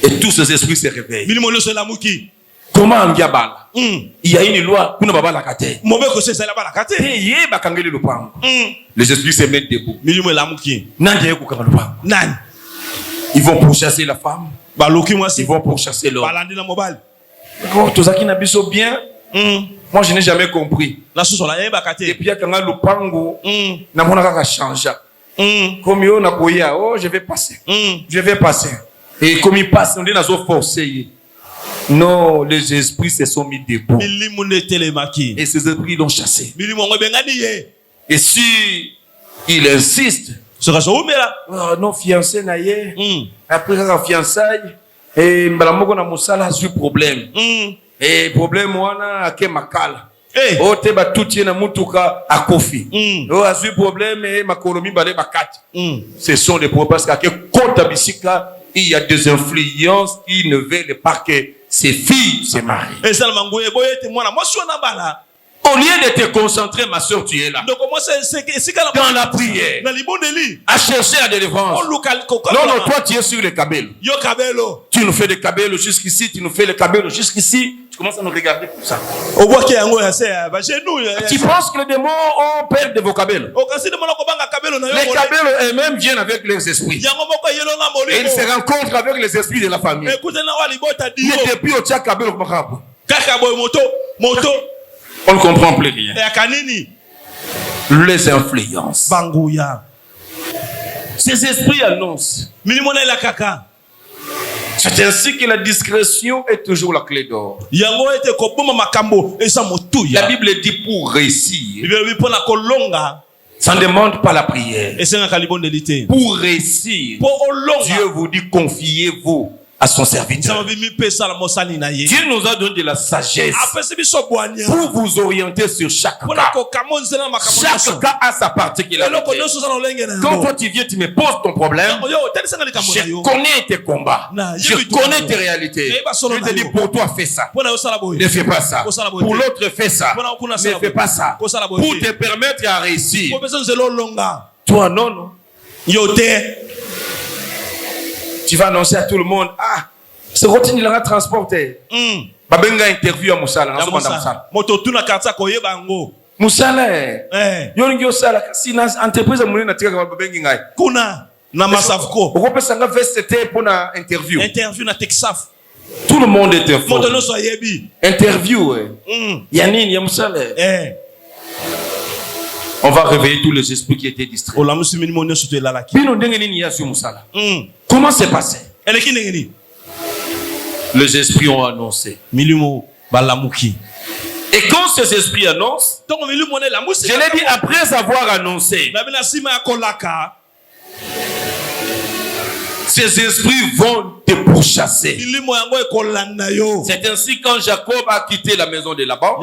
Et tous ces esprits se réveillent. Comment Alengi Abala? Il y a une loi. Les esprits se mettent debout. Ils vont pourchasser la femme. Ils vont pourchasser l'homme. Bien. Moi, je n'ai jamais compris. Et puis, quand on a pango, n'a changé. Comme yo na koya, oh, je vais passer. Je vais passer. Et comme il passe, on est dans forcé. Non, les esprits se sont mis debout. Et ces esprits l'ont chassé. Et si il insiste, non, fiancé naïe, après la fiançailles, et mbalamoko na musala a eu problème. Et problème wana ake makala. Oh te ba tutie na mutuka akofi. Oh a eu problème et makolomi bale bakati. Ce sont des problèmes parce que kota bisika il y a des influences qui ne veulent pas que ses filles se marient. Et ça mangoué boye te mwana mosu na bala. Au lieu de te concentrer, ma soeur, tu es là. Dans la prière. À chercher la délivrance. Non, toi, tu es sur les cabellos. Tu nous fais des cabellos jusqu'ici, tu nous fais les cabellos jusqu'ici. Tu commences à nous regarder comme ça. Tu penses que les démons ont peur de vos cabellos. Les cabellos eux-mêmes viennent avec les esprits. Et ils se rencontrent avec les esprits de la famille. Mais depuis au tchak cabello, on ne comprend plus rien. Les influences. Ces esprits annoncent. C'est ainsi que la discrétion est toujours la clé d'or. La Bible dit pour réussir, ça ne demande pas la prière. Pour réussir, Dieu vous dit confiez-vous à son serviteur. Dieu nous a donné de la sagesse pour vous orienter sur chaque cas. Chaque cas a sa particularité. Quand toi tu viens, tu me poses ton problème, je connais tes combats, je connais tes réalités. Je te dis pour toi fais ça, ne fais pas ça. Pour l'autre fais ça, ne fais pas ça. Pour te permettre à réussir. Toi non. Tu vas annoncer à tout le monde, ce routine il aura transporté. Babenga interview à Moussala. Moussala, yongi sala si na entreprise amuni na tika babengi ngai. Kuna na masafko. Okope sanga VST pour na interview. Interview na Texaf. Tout le monde est informé. Interview. Yanine ya Moussala. On va réveiller tous les esprits qui étaient distraits. Comment c'est passé? Les esprits ont annoncé. Et quand ces esprits annoncent, je l'ai dit après avoir annoncé, ces esprits vont te pourchasser. C'est ainsi quand Jacob a quitté la maison de Laban,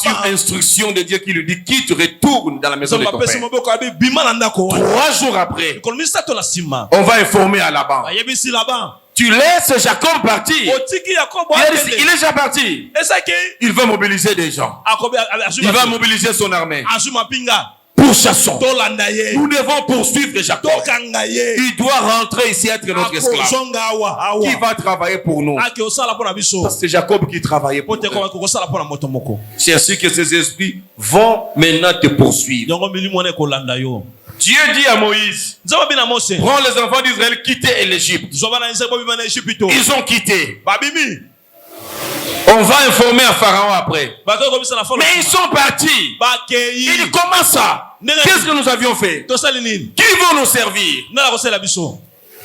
sur instruction de Dieu qui lui dit quitte, retourne dans la maison de ton père. 3 jours après, on va informer à Laban. Tu laisses Jacob partir. Il est déjà parti. Il va mobiliser des gens. Il va mobiliser son armée. Pourchassons. Nous devons poursuivre Jacob. Il doit rentrer ici être notre esclave. Qui va travailler pour nous? Parce que c'est Jacob qui travaillait pour nous. C'est ainsi que ces esprits vont maintenant te poursuivre. Dieu dit à Moïse, prends les enfants d'Israël, quitter l'Égypte. Ils ont quitté. On va informer à Pharaon après. Mais ils sont partis. Il dit comment ça? Qu'est-ce que nous avions fait? Qui vont nous servir?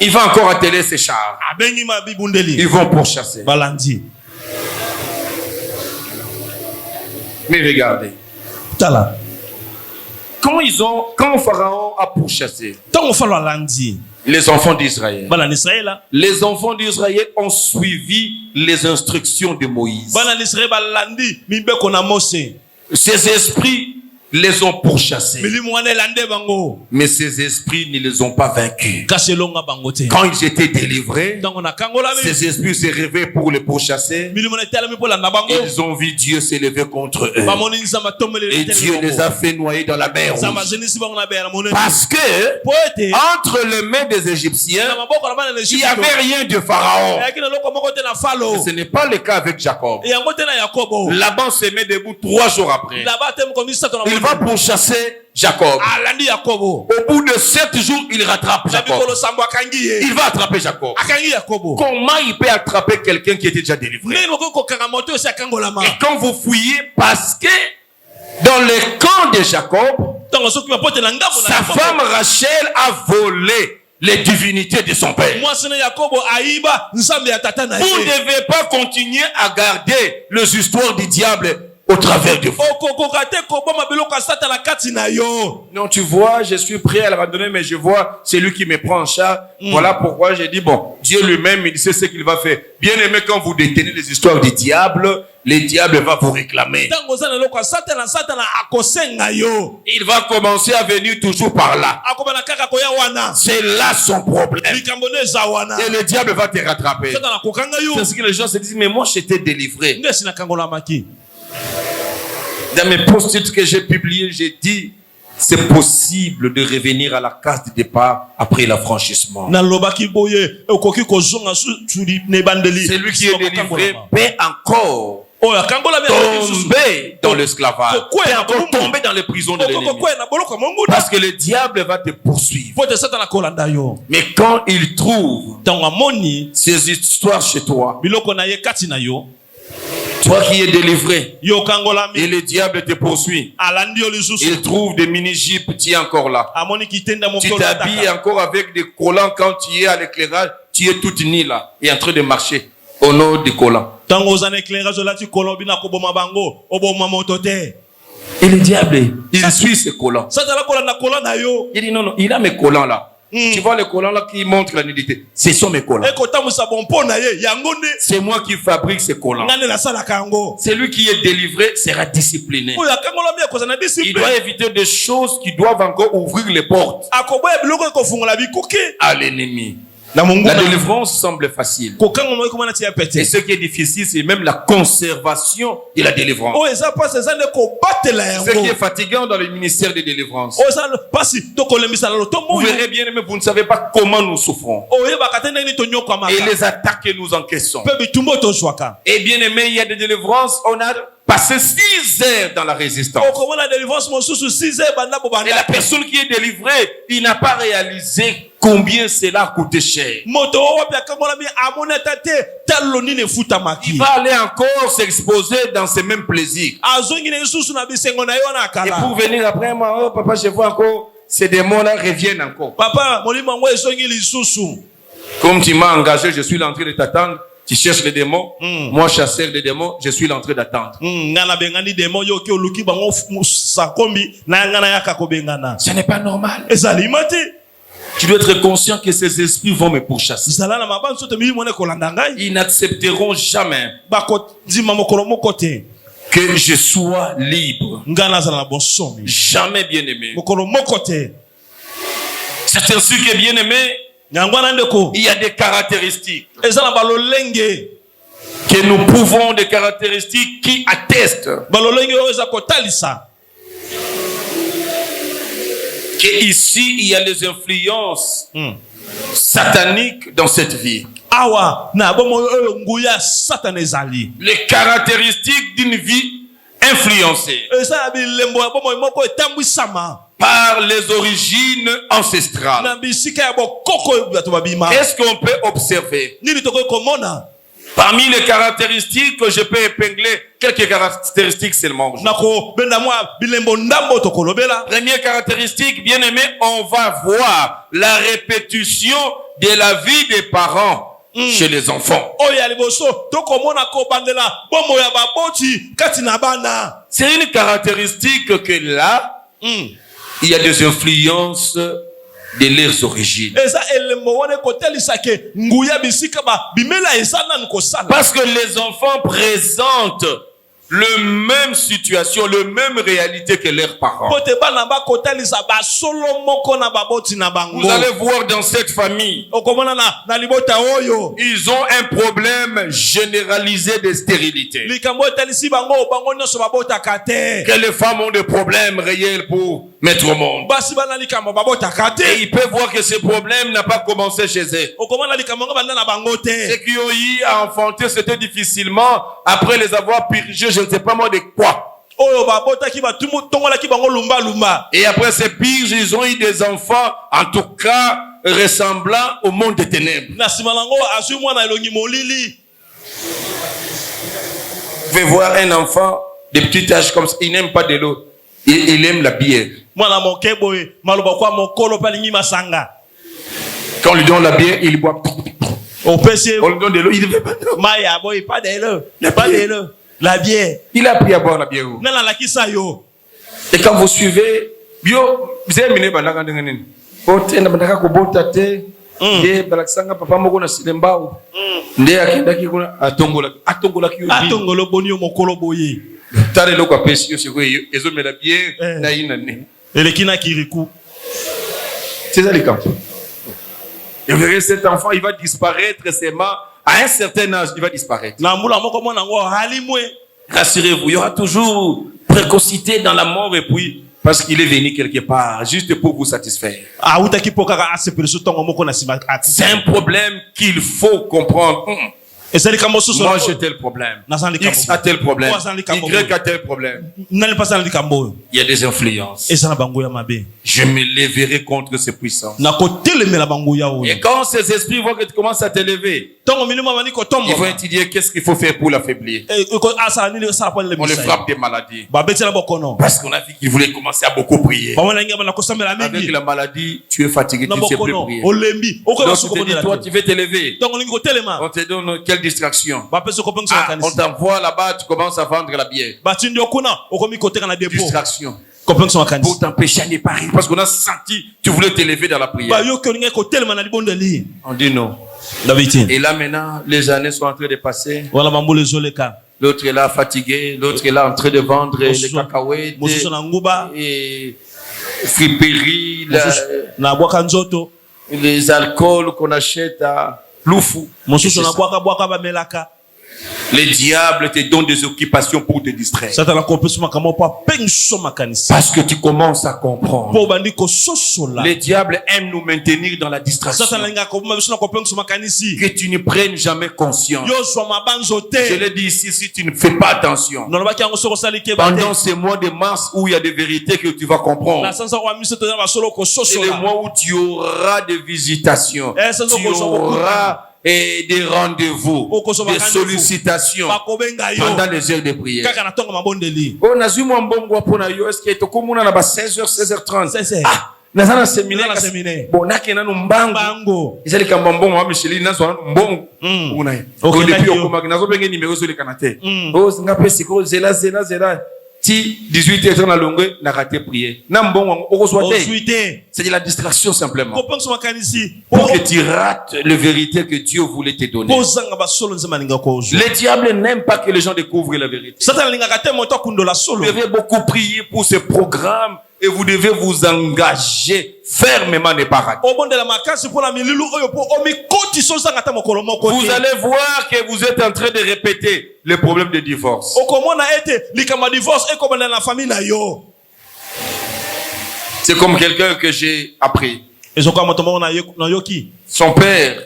Il va encore atteler ses chars. Ils vont pourchasser. Mais regardez. Quand Pharaon a pourchassé, Les enfants d'Israël. Les enfants d'Israël ont suivi les instructions de Moïse. Ces esprits les ont pourchassés. Mais ces esprits ne les ont pas vaincus. Quand ils étaient délivrés, ces esprits se réveillent pour les pourchasser. Ils ont vu Dieu s'élever contre eux. Et Dieu les a fait noyer dans la mer Rouge. Parce que entre les mains des Égyptiens, il n'y avait rien de Pharaon. Et ce n'est pas le cas avec Jacob. Laban se met debout 3 jours après. Il va pourchasser Jacob. Au bout de 7 jours, il rattrape Jacob. Il va attraper Jacob. Comment il peut attraper quelqu'un qui était déjà délivré? Et quand vous fouillez, parce que dans le camp de Jacob, sa femme Rachel a volé les divinités de son père. Vous ne devez pas continuer à garder les histoires du diable au travers de vous. Non, tu vois, je suis prêt à l'abandonner, mais je vois, c'est lui qui me prend en charge. Voilà pourquoi j'ai dit, bon, Dieu lui-même, il sait ce qu'il va faire. Bien aimé, quand vous détenez les histoires du diable, le diable va vous réclamer. Il va commencer à venir toujours par là. C'est là son problème. Et le diable va te rattraper. C'est ce que les gens se disent, mais moi, j'étais délivré. Dans mes post-it que j'ai publiés, j'ai dit, c'est possible de revenir à la case de départ après l'affranchissement. Celui qui est délivré peut encore tomber dans l'esclavage, peut encore tomber dans les prisons de l'ennemi. Parce que le diable va te poursuivre. Mais quand il trouve ces histoires chez toi, toi qui es délivré, et le diable te poursuit, il trouve des mini-jeeps, tu es encore là. Tu t'habilles encore avec des collants quand tu es à l'éclairage, tu es toute nue là, et en train de marcher au nom des collants. Et le diable, il suit ces collants. Il dit non, il a mes collants là. Tu vois les collants là qui montrent la nudité. Ce sont mes collants. C'est moi qui fabrique ces collants. Celui qui est délivré sera discipliné. Il doit éviter des choses qui doivent encore ouvrir les portes à l'ennemi. La délivrance semble facile. Et ce qui est difficile, c'est même la conservation de la délivrance. Ce qui est fatigant dans le ministère de délivrance. Vous verrez bien, mais vous ne savez pas comment nous souffrons. Et les attaques que nous encaissons. Et bien aimé, il y a des délivrances, on a passé 6 heures dans la résistance. Et la personne qui est délivrée, il n'a pas réalisé combien cela a coûté cher. Il va aller encore s'exposer dans ces mêmes plaisirs. Et pour venir après moi, oh papa, je vois encore ces démons-là reviennent encore. Comme tu m'as engagé, je suis en train de t'attendre. Tu cherches les démons, moi chasseur des démons, je suis en train d'attendre. Ce n'est pas normal. Tu dois être conscient que ces esprits vont me pourchasser. Ils n'accepteront jamais que je sois libre. Jamais, bien aimé. C'est ainsi que, bien aimé, il y a des caractéristiques que nous pouvons, des caractéristiques qui attestent que ici il y a les influences sataniques dans cette vie. Les caractéristiques d'une vie influencée par les origines ancestrales. Est-ce qu'on peut observer parmi les caractéristiques que je peux épingler quelques caractéristiques seulement? Première caractéristique, bien aimé, on va voir la répétition de la vie des parents chez les enfants. C'est une caractéristique que là, il y a des influences de leurs origines. Parce que les enfants présentent le même situation, le même réalité que leurs parents. Vous allez voir dans cette famille, ils ont un problème généralisé de stérilité. Que les femmes ont des problèmes réels pour mettre au monde. Et ils peuvent voir que ce problème n'a pas commencé chez eux. Ceux qui ont eu à enfanter, c'était difficilement, après les avoir purgés, je ne sais pas moi de quoi. Et après ces purges, ils ont eu des enfants, en tout cas, ressemblant au monde des ténèbres. Vous pouvez voir un enfant de petit âge comme ça, il n'aime pas de l'eau. Il aime la bière. Quand on lui donne la bière, il boit. On lui donne de l'eau, il ne veut pas de l'eau. La bière. Il a appris à boire la bière. Et quand vous suivez, vous avez mené c'est ça les camps. Et vous verrez cet enfant, il va disparaître seulement à un certain âge, il va disparaître. Rassurez-vous, il y aura toujours précocité dans la mort et puis parce qu'il est venu quelque part juste pour vous satisfaire. C'est un problème qu'il faut comprendre. Moi j'ai tel problème, X a tel problème, Y a tel problème. Il y a des influences. Je me lèverai contre ces puissances. Et quand ces esprits voient que tu commences à t'élever, ils vont étudier qu'est-ce qu'il faut faire pour l'affaiblir. On le frappe des maladies. Parce qu'on a vu qu'il voulait commencer à beaucoup prier. Avec la maladie, tu es fatigué, tu ne sais plus prier. Donc tu te dis, toi tu veux t'élever. On te donne quelle distraction. On t'envoie là-bas, tu commences à vendre la bière. Distraction. Pour t'empêcher à ne pas rire. Parce qu'on a senti tu voulais t'élever dans la prière. On dit non. Et là maintenant, les années sont en train de passer. L'autre est là fatigué, l'autre est là en train de vendre les cacahuètes et friperies, les alcools qu'on achète à Loufou. Les diables te donnent des occupations pour te distraire. Parce que tu commences à comprendre. Les diables aiment nous maintenir dans la distraction. Que tu ne prennes jamais conscience. Je l'ai dit ici, si tu ne fais pas attention. Pendant ces mois de mars où il y a des vérités que tu vas comprendre. C'est le mois où tu auras des visitations. Tu auras et des rendez-vous, des sollicitations pendant les heures de prière. On a vu mon bon pour na yo est-ce que to komuna na ba 16h 16h30. Ah, na na séminaire bon na kena no mbango. Izali kambambo wa Micheline na so mbongo una. Ko depuis okoma na zo benge numéro sur le canate. Oh singa pesi ko zela ti 18h na longue na raté prier. Na mbongo c'est de la distraction simplement. Pour que tu rates la vérité que Dieu voulait te donner. Les diables n'aiment pas que les gens découvrent la vérité. Vous devez beaucoup prier pour ce programme et vous devez vous engager fermement ne pas rater. Vous allez voir que vous êtes en train de répéter le problème de divorce. C'est comme quelqu'un que j'ai appris. Son père,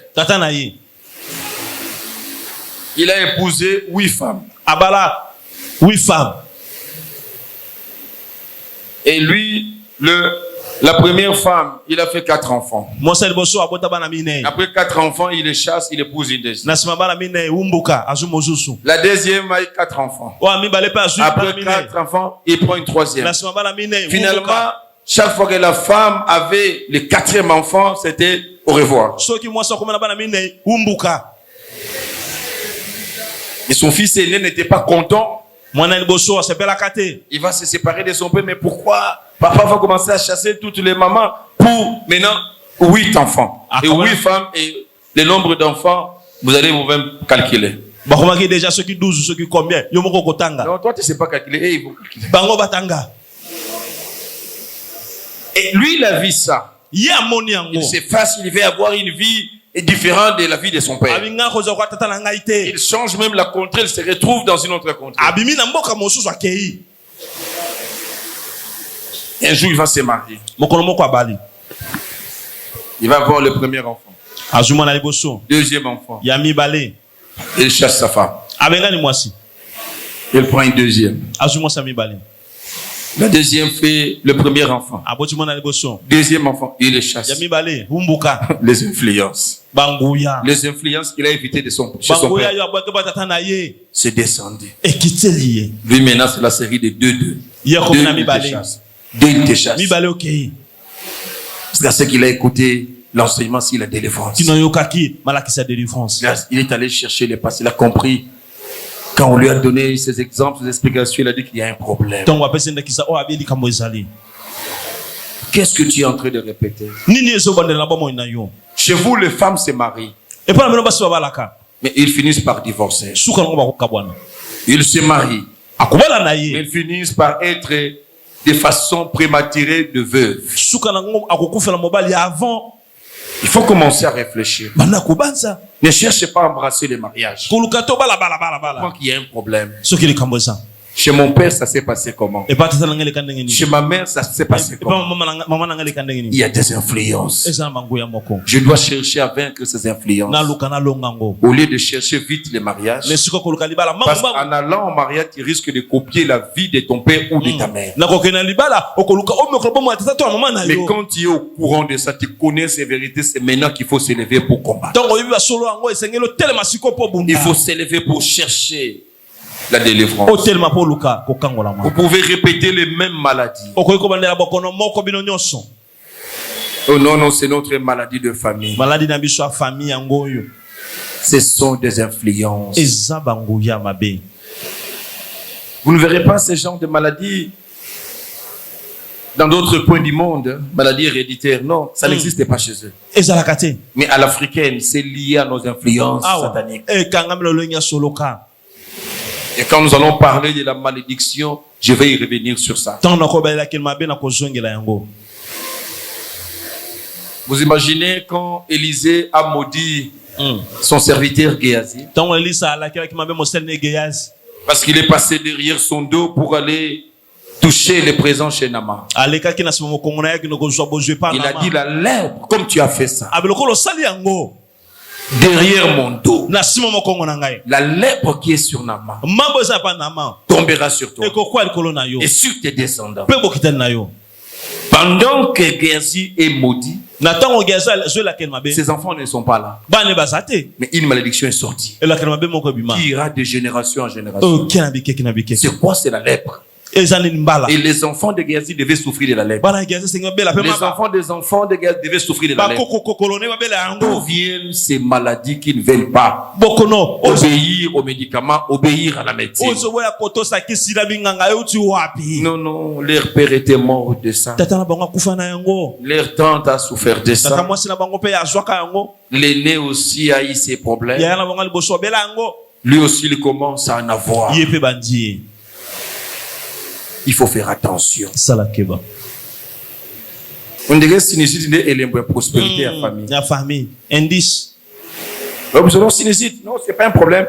il a épousé 8 femmes. 8 femmes. Et lui, la première femme, il a fait 4 enfants. Après 4 enfants, il les chasse, il épouse une deuxième. La deuxième a eu 4 enfants. Après 4 enfants, il prend une troisième. Finalement, chaque fois que la femme avait le 4e enfant, c'était au revoir. Et son fils aîné n'était pas content. Il va se séparer de son père, mais pourquoi papa va commencer à chasser toutes les mamans pour maintenant 8 enfants. Et 8 femmes, et le nombre d'enfants, vous allez vous-même calculer. Déjà ceux qui 12, ceux qui combien? Non, toi tu ne sais pas calculer. Et ils vont calculer. Et lui, il a vu ça. Il s'efface, il veut avoir une vie différente de la vie de son père. Il change même la contrée, il se retrouve dans une autre contrée. Un jour, il va se marier. Il va avoir le premier enfant. Deuxième enfant. Il chasse sa femme. Il prend une deuxième. La deuxième fait le premier enfant. Deuxième enfant, il les chasse. Les influences. Les influences qu'il a évitées de chez son père. C'est descendu. Lui maintenant, c'est la série de 2-2. Deux te chasse. C'est ce qu'il a écouté l'enseignement sur la délivrance. Il est allé chercher les passés, il a compris. Quand on lui a donné ces exemples, ces explications, il a dit qu'il y a un problème. Qu'est-ce que tu es en train de répéter? Chez vous, les femmes se marient. Mais ils finissent par divorcer. Ils se marient. Mais ils finissent par être de façon prématurée de veuves. Il faut commencer à réfléchir. Ne cherchez pas à embrasser le mariage. Je crois qu'il y a un problème. Chez mon père, ça s'est passé comment? Chez ma mère, ça s'est passé comment? Il y a des influences. Je dois chercher à vaincre ces influences. Au lieu de chercher vite le mariage. Parce qu'en allant au mariage, tu risques de copier la vie de ton père ou de ta mère. Mais quand tu es au courant de ça, tu connais ces vérités, c'est maintenant qu'il faut s'élever pour combattre. Il faut s'élever pour chercher la délivrance. Vous pouvez répéter les mêmes maladies. Oh non, non, c'est notre maladie de famille. Ce sont des influences. Vous ne verrez pas ce genre de maladies dans d'autres coins du monde. Maladies héréditaires, non, ça n'existe pas chez eux. Mais à l'africaine, c'est lié à nos influences sataniques. Et quand nous allons parler de la malédiction, je vais y revenir sur ça. Vous imaginez quand Élisée a maudit son serviteur Géasi, parce qu'il est passé derrière son dos pour aller toucher les présents chez Naaman. Il a dit la lèpre, comme tu as fait ça. Derrière mon dos, la lèpre qui est sur Naaman tombera sur toi et sur tes descendants. Pendant que Géasi est maudit, ses enfants ne sont pas là. Mais une malédiction est sortie qui ira de génération en génération. C'est quoi? C'est la lèpre. Et les enfants de Géasi devaient souffrir de la lèpre. Les enfants des enfants de Géasi devaient souffrir de la lèpre. D'où viennent ces maladies qui ne veulent pas obéir aux médicaments, obéir à la médecine? Non, non, leur père était mort de ça. Leur tante a souffert de ça. L'aîné aussi a eu ses problèmes. Lui aussi, il commence à en avoir. Il faut faire attention. On dirait sinusite et la prospérité à famille. La famille. Indice. Non, sinusite, non, c'est pas un problème.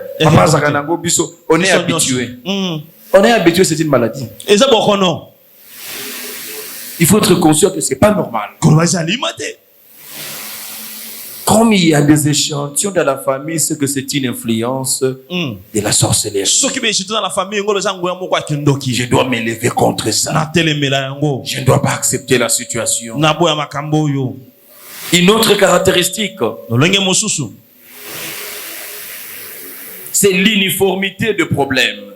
On est habitué. On est habitué, c'est une maladie. Il faut être conscient que c'est pas normal. Comme il y a des échantillons dans la famille, c'est que c'est une influence de la sorcellerie. Je dois m'élever contre ça. Je ne dois pas accepter la situation. Une autre caractéristique, c'est l'uniformité de problèmes.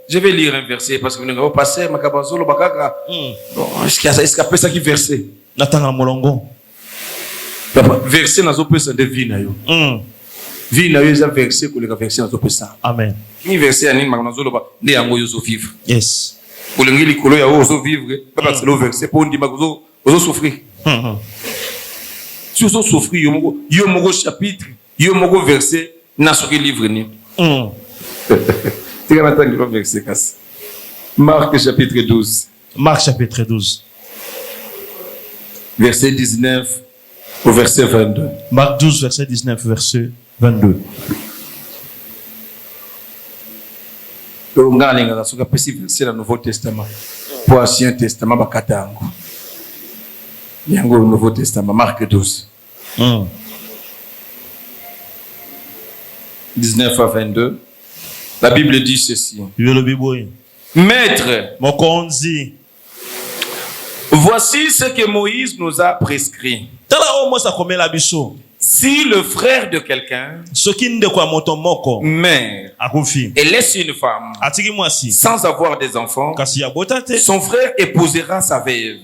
Je vais lire un verset parce que nous avons passé Makabazolo Bakaka. Est-ce qu'il y a ça qui verset? Verset dans le de vie na yo. Vie na yo est verset que le verset dans le amen. Ni verset ani makanazolo ba ne yango yo vivre. Yes. Pour le ngili kolo ya ozo vivre, pas parce que le verset pour ndima ozo souffrir. Si vous souffrez, yo mogo chapitre, yo mogo verset, n'a ce livre ni. C'est quand même verset casse. Marc chapitre 12. Marc chapitre 12. Verset 19 au verset 22. Marc 12, verset 19, verset 22. On a les verset dans le Nouveau Testament. Pour l'Ancien Testament, bakatango. Il y a un Nouveau Testament, Marc 12. 19 à 22. La Bible dit ceci. Maître, voici ce que Moïse nous a prescrit. Si le frère de quelqu'un meurt et laisse une femme sans avoir des enfants, son frère épousera sa veuve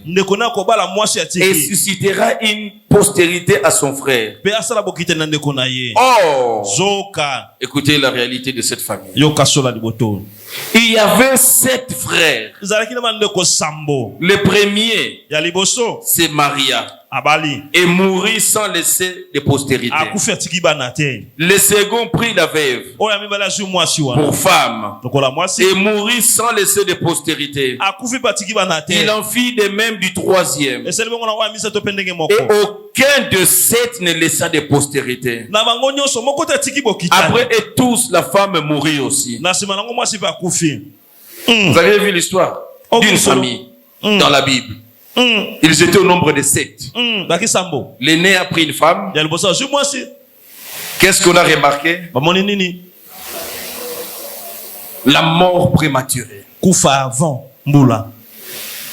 et suscitera une postérité à son frère. Or, écoutez la réalité de cette famille. Il y avait 7 frères. Le premier, c'est Maria. Et mourit sans laisser de postérité. Le second prit la veuve pour femme et mourit sans laisser de postérité. Il en fit de même du troisième. Et aucun de 7 ne laissa de postérité. Après et tous, la femme mourit aussi. Vous avez vu l'histoire d'une famille dans la Bible. Ils étaient au nombre de 7. L'aîné a pris une femme. Qu'est-ce qu'on a remarqué? La mort prématurée.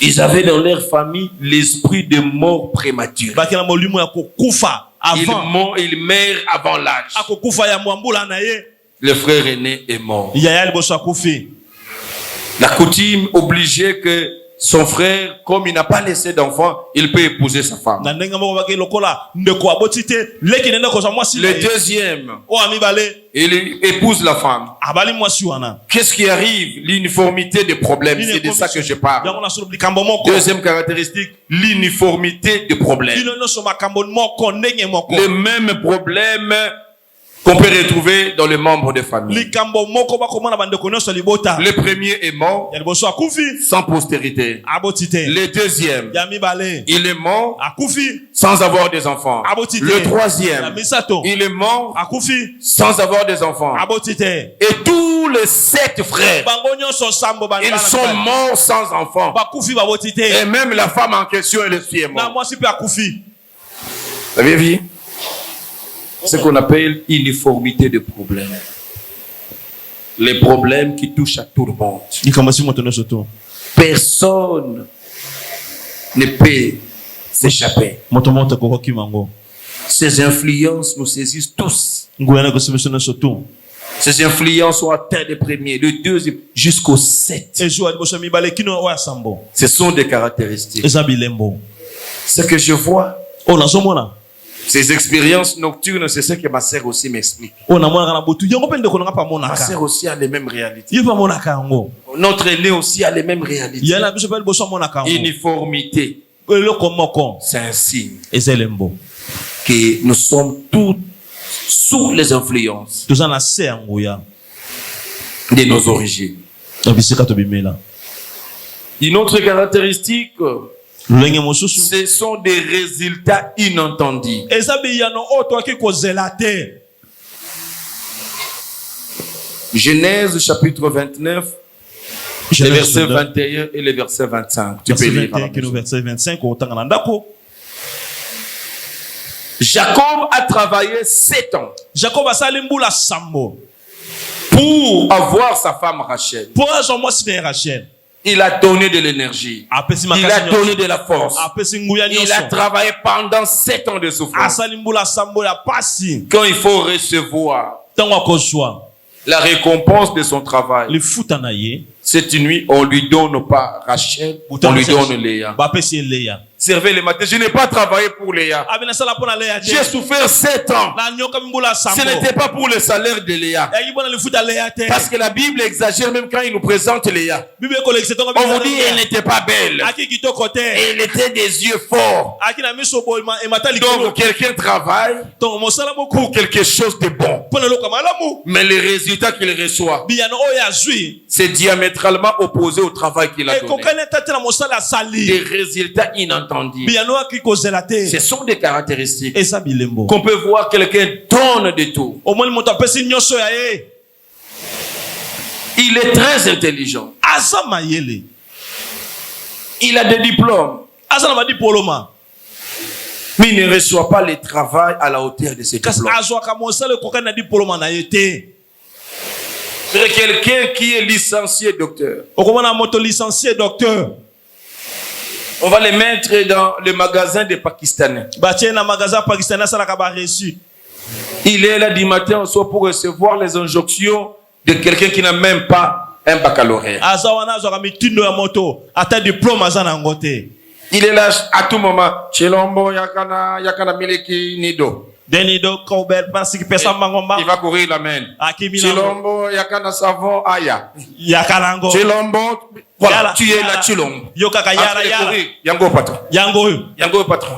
Ils avaient dans leur famille l'esprit de mort prématurée. Il meurt avant l'âge. Le frère aîné est mort. La coutume obligeait que son frère, comme il n'a pas laissé d'enfant, il peut épouser sa femme. Le deuxième, il épouse la femme. Qu'est-ce qui arrive? L'uniformité des problèmes. C'est de ça que je parle. Deuxième caractéristique, l'uniformité des problèmes. Les mêmes problèmes qu'on peut retrouver dans les membres de famille. Le premier est mort sans postérité. Le deuxième, il est mort sans avoir des enfants. Le troisième, il est mort sans avoir des enfants. Et tous les 7 frères, ils sont morts sans enfants. Et même la femme en question, elle est morte. Vous avez vu? Ce qu'on appelle uniformité de problèmes. Les problèmes qui touchent à tout le monde. Personne ne peut s'échapper. Ces influences nous saisissent tous. Ces influences ont atteint le premier, le deuxième, jusqu'au 7. Ce sont des caractéristiques. Ce que je vois, ces expériences nocturnes, c'est ce que ma sœur aussi m'explique. Ma sœur aussi a les mêmes réalités. Notre aîné aussi a les mêmes réalités. Uniformité. C'est un signe que nous sommes tous sous les influences de nos origines. Une autre caractéristique, ce sont des résultats inentendus. Genèse chapitre 29, les versets 21 et les versets 25. Tu peux lire. Jacob a travaillé 7 ans pour avoir sa femme Rachel. Il a donné de l'énergie. Il a donné de la force. Il a travaillé pendant 7 ans de souffrance. Quand il faut recevoir la récompense de son travail, cette nuit, on lui donne pas Rachel, on lui donne Léa. servait le matin. Je n'ai pas travaillé pour Léa. J'ai souffert 7 ans. Ce n'était pas pour le salaire de Léa. Parce que la Bible exagère même quand il nous présente Léa. On vous dit elle n'était pas belle. Et elle était des yeux forts. Donc quelqu'un travaille pour quelque chose de bon. Mais le résultat qu'il reçoit, c'est diamétralement opposé au travail qu'il a donné. Des résultats inentendus. Ce sont des caractéristiques qu'on peut voir quelqu'un donne de tout. Il est très intelligent. Il a des diplômes. Mais il ne reçoit pas le travail à la hauteur de ses diplômes. C'est quelqu'un qui est licencié docteur. On va les mettre dans le magasin des Pakistanais. Il est là du matin au soir pour recevoir les injonctions de quelqu'un qui n'a même pas un baccalauréat. Il est là à tout moment. Chilombo yakana miliki nido. Il va courir la main. Chilombo yakana savon aya. Chilombo. Voilà, tu es la Chilombo. Yango patron. Yango patron.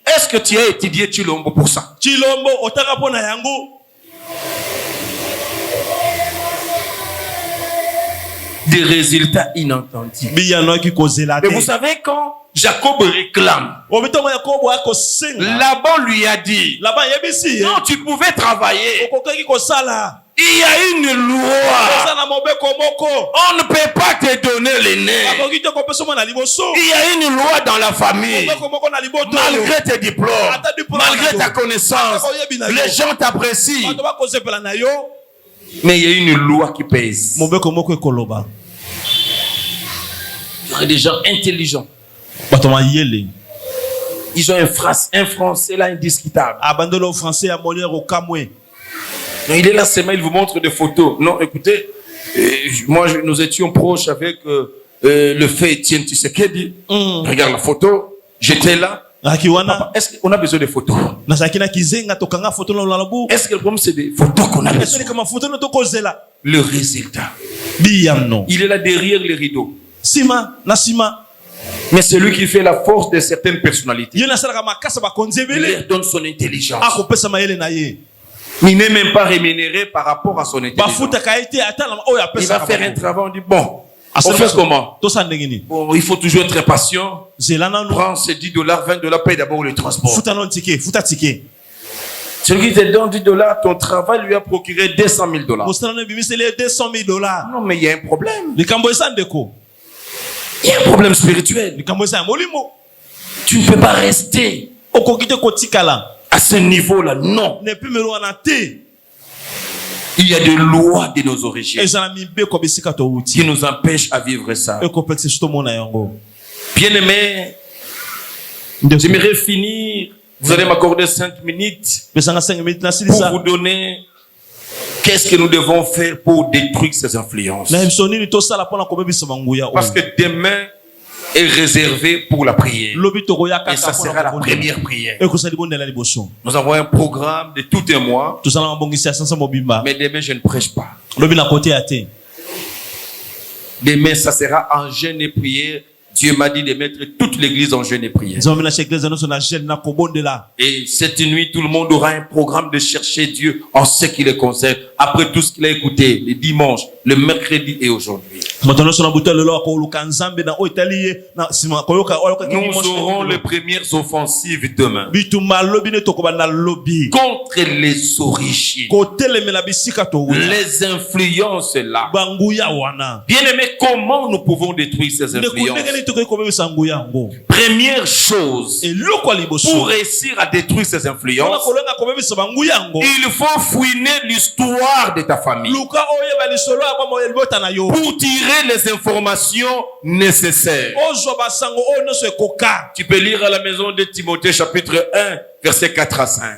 Est-ce que tu as étudié Chilombo pour ça? Chilombo otakapona yango. Des résultats inentendus. Mais vous savez quand Jacob réclame, Laban lui a dit, non, tu pouvais travailler. Il y a une loi. On ne peut pas te donner l'aîné. Il y a une loi dans la famille. Malgré tes diplômes, malgré ta connaissance, les gens t'apprécient. Mais il y a une loi qui pèse. Il y a des gens intelligents. Ils ont un français là indiscutable. Il est là seulement, il vous montre des photos. Non, écoutez, nous étions proches avec le fait Étienne Tshisekedi. Regarde la photo, j'étais là. Papa, est-ce qu'on a besoin de photos? Est-ce que le problème c'est des photos qu'on a besoin? Le résultat, il est là derrière les rideaux. Mais c'est lui qui fait la force de certaines personnalités. Il leur donne son intelligence. Il n'est même pas rémunéré par rapport à son intelligence. Il va faire un travail, on dit bon, on fait comment? Bon, il faut toujours être patient. Prends ces $10, $20, paye d'abord le transport. Celui qui te donne $10, ton travail lui a procuré $200,000. Non, mais il y a un problème. Il y a un problème spirituel. Tu ne peux pas rester à ce niveau-là, non. Il y a des lois de nos origines qui nous empêchent à vivre ça. Bien-aimé, j'aimerais finir. Vous allez m'accorder 5 minutes pour vous donner qu'est-ce que nous devons faire pour détruire ces influences. Parce que demain est réservé pour la prière. Et ça sera la première prière. Nous avons un programme de tout un mois. Mais demain, je ne prêche pas. Demain, ça sera en jeûne et prière. Dieu m'a dit de mettre toute l'église en jeûne et prière. Et cette nuit, tout le monde aura un programme de chercher Dieu en ce qui le concerne. Après tout ce qu'il a écouté, le dimanche, le mercredi et aujourd'hui. Nous aurons les premières offensives demain. Contre les origines. Les influences là. Bien aimé, comment nous pouvons détruire ces influences? Première chose, pour réussir à détruire ces influences, il faut fouiner l'histoire de ta famille pour tirer les informations nécessaires. Tu peux lire à la maison de Timothée chapitre 1 verset 4 à 5.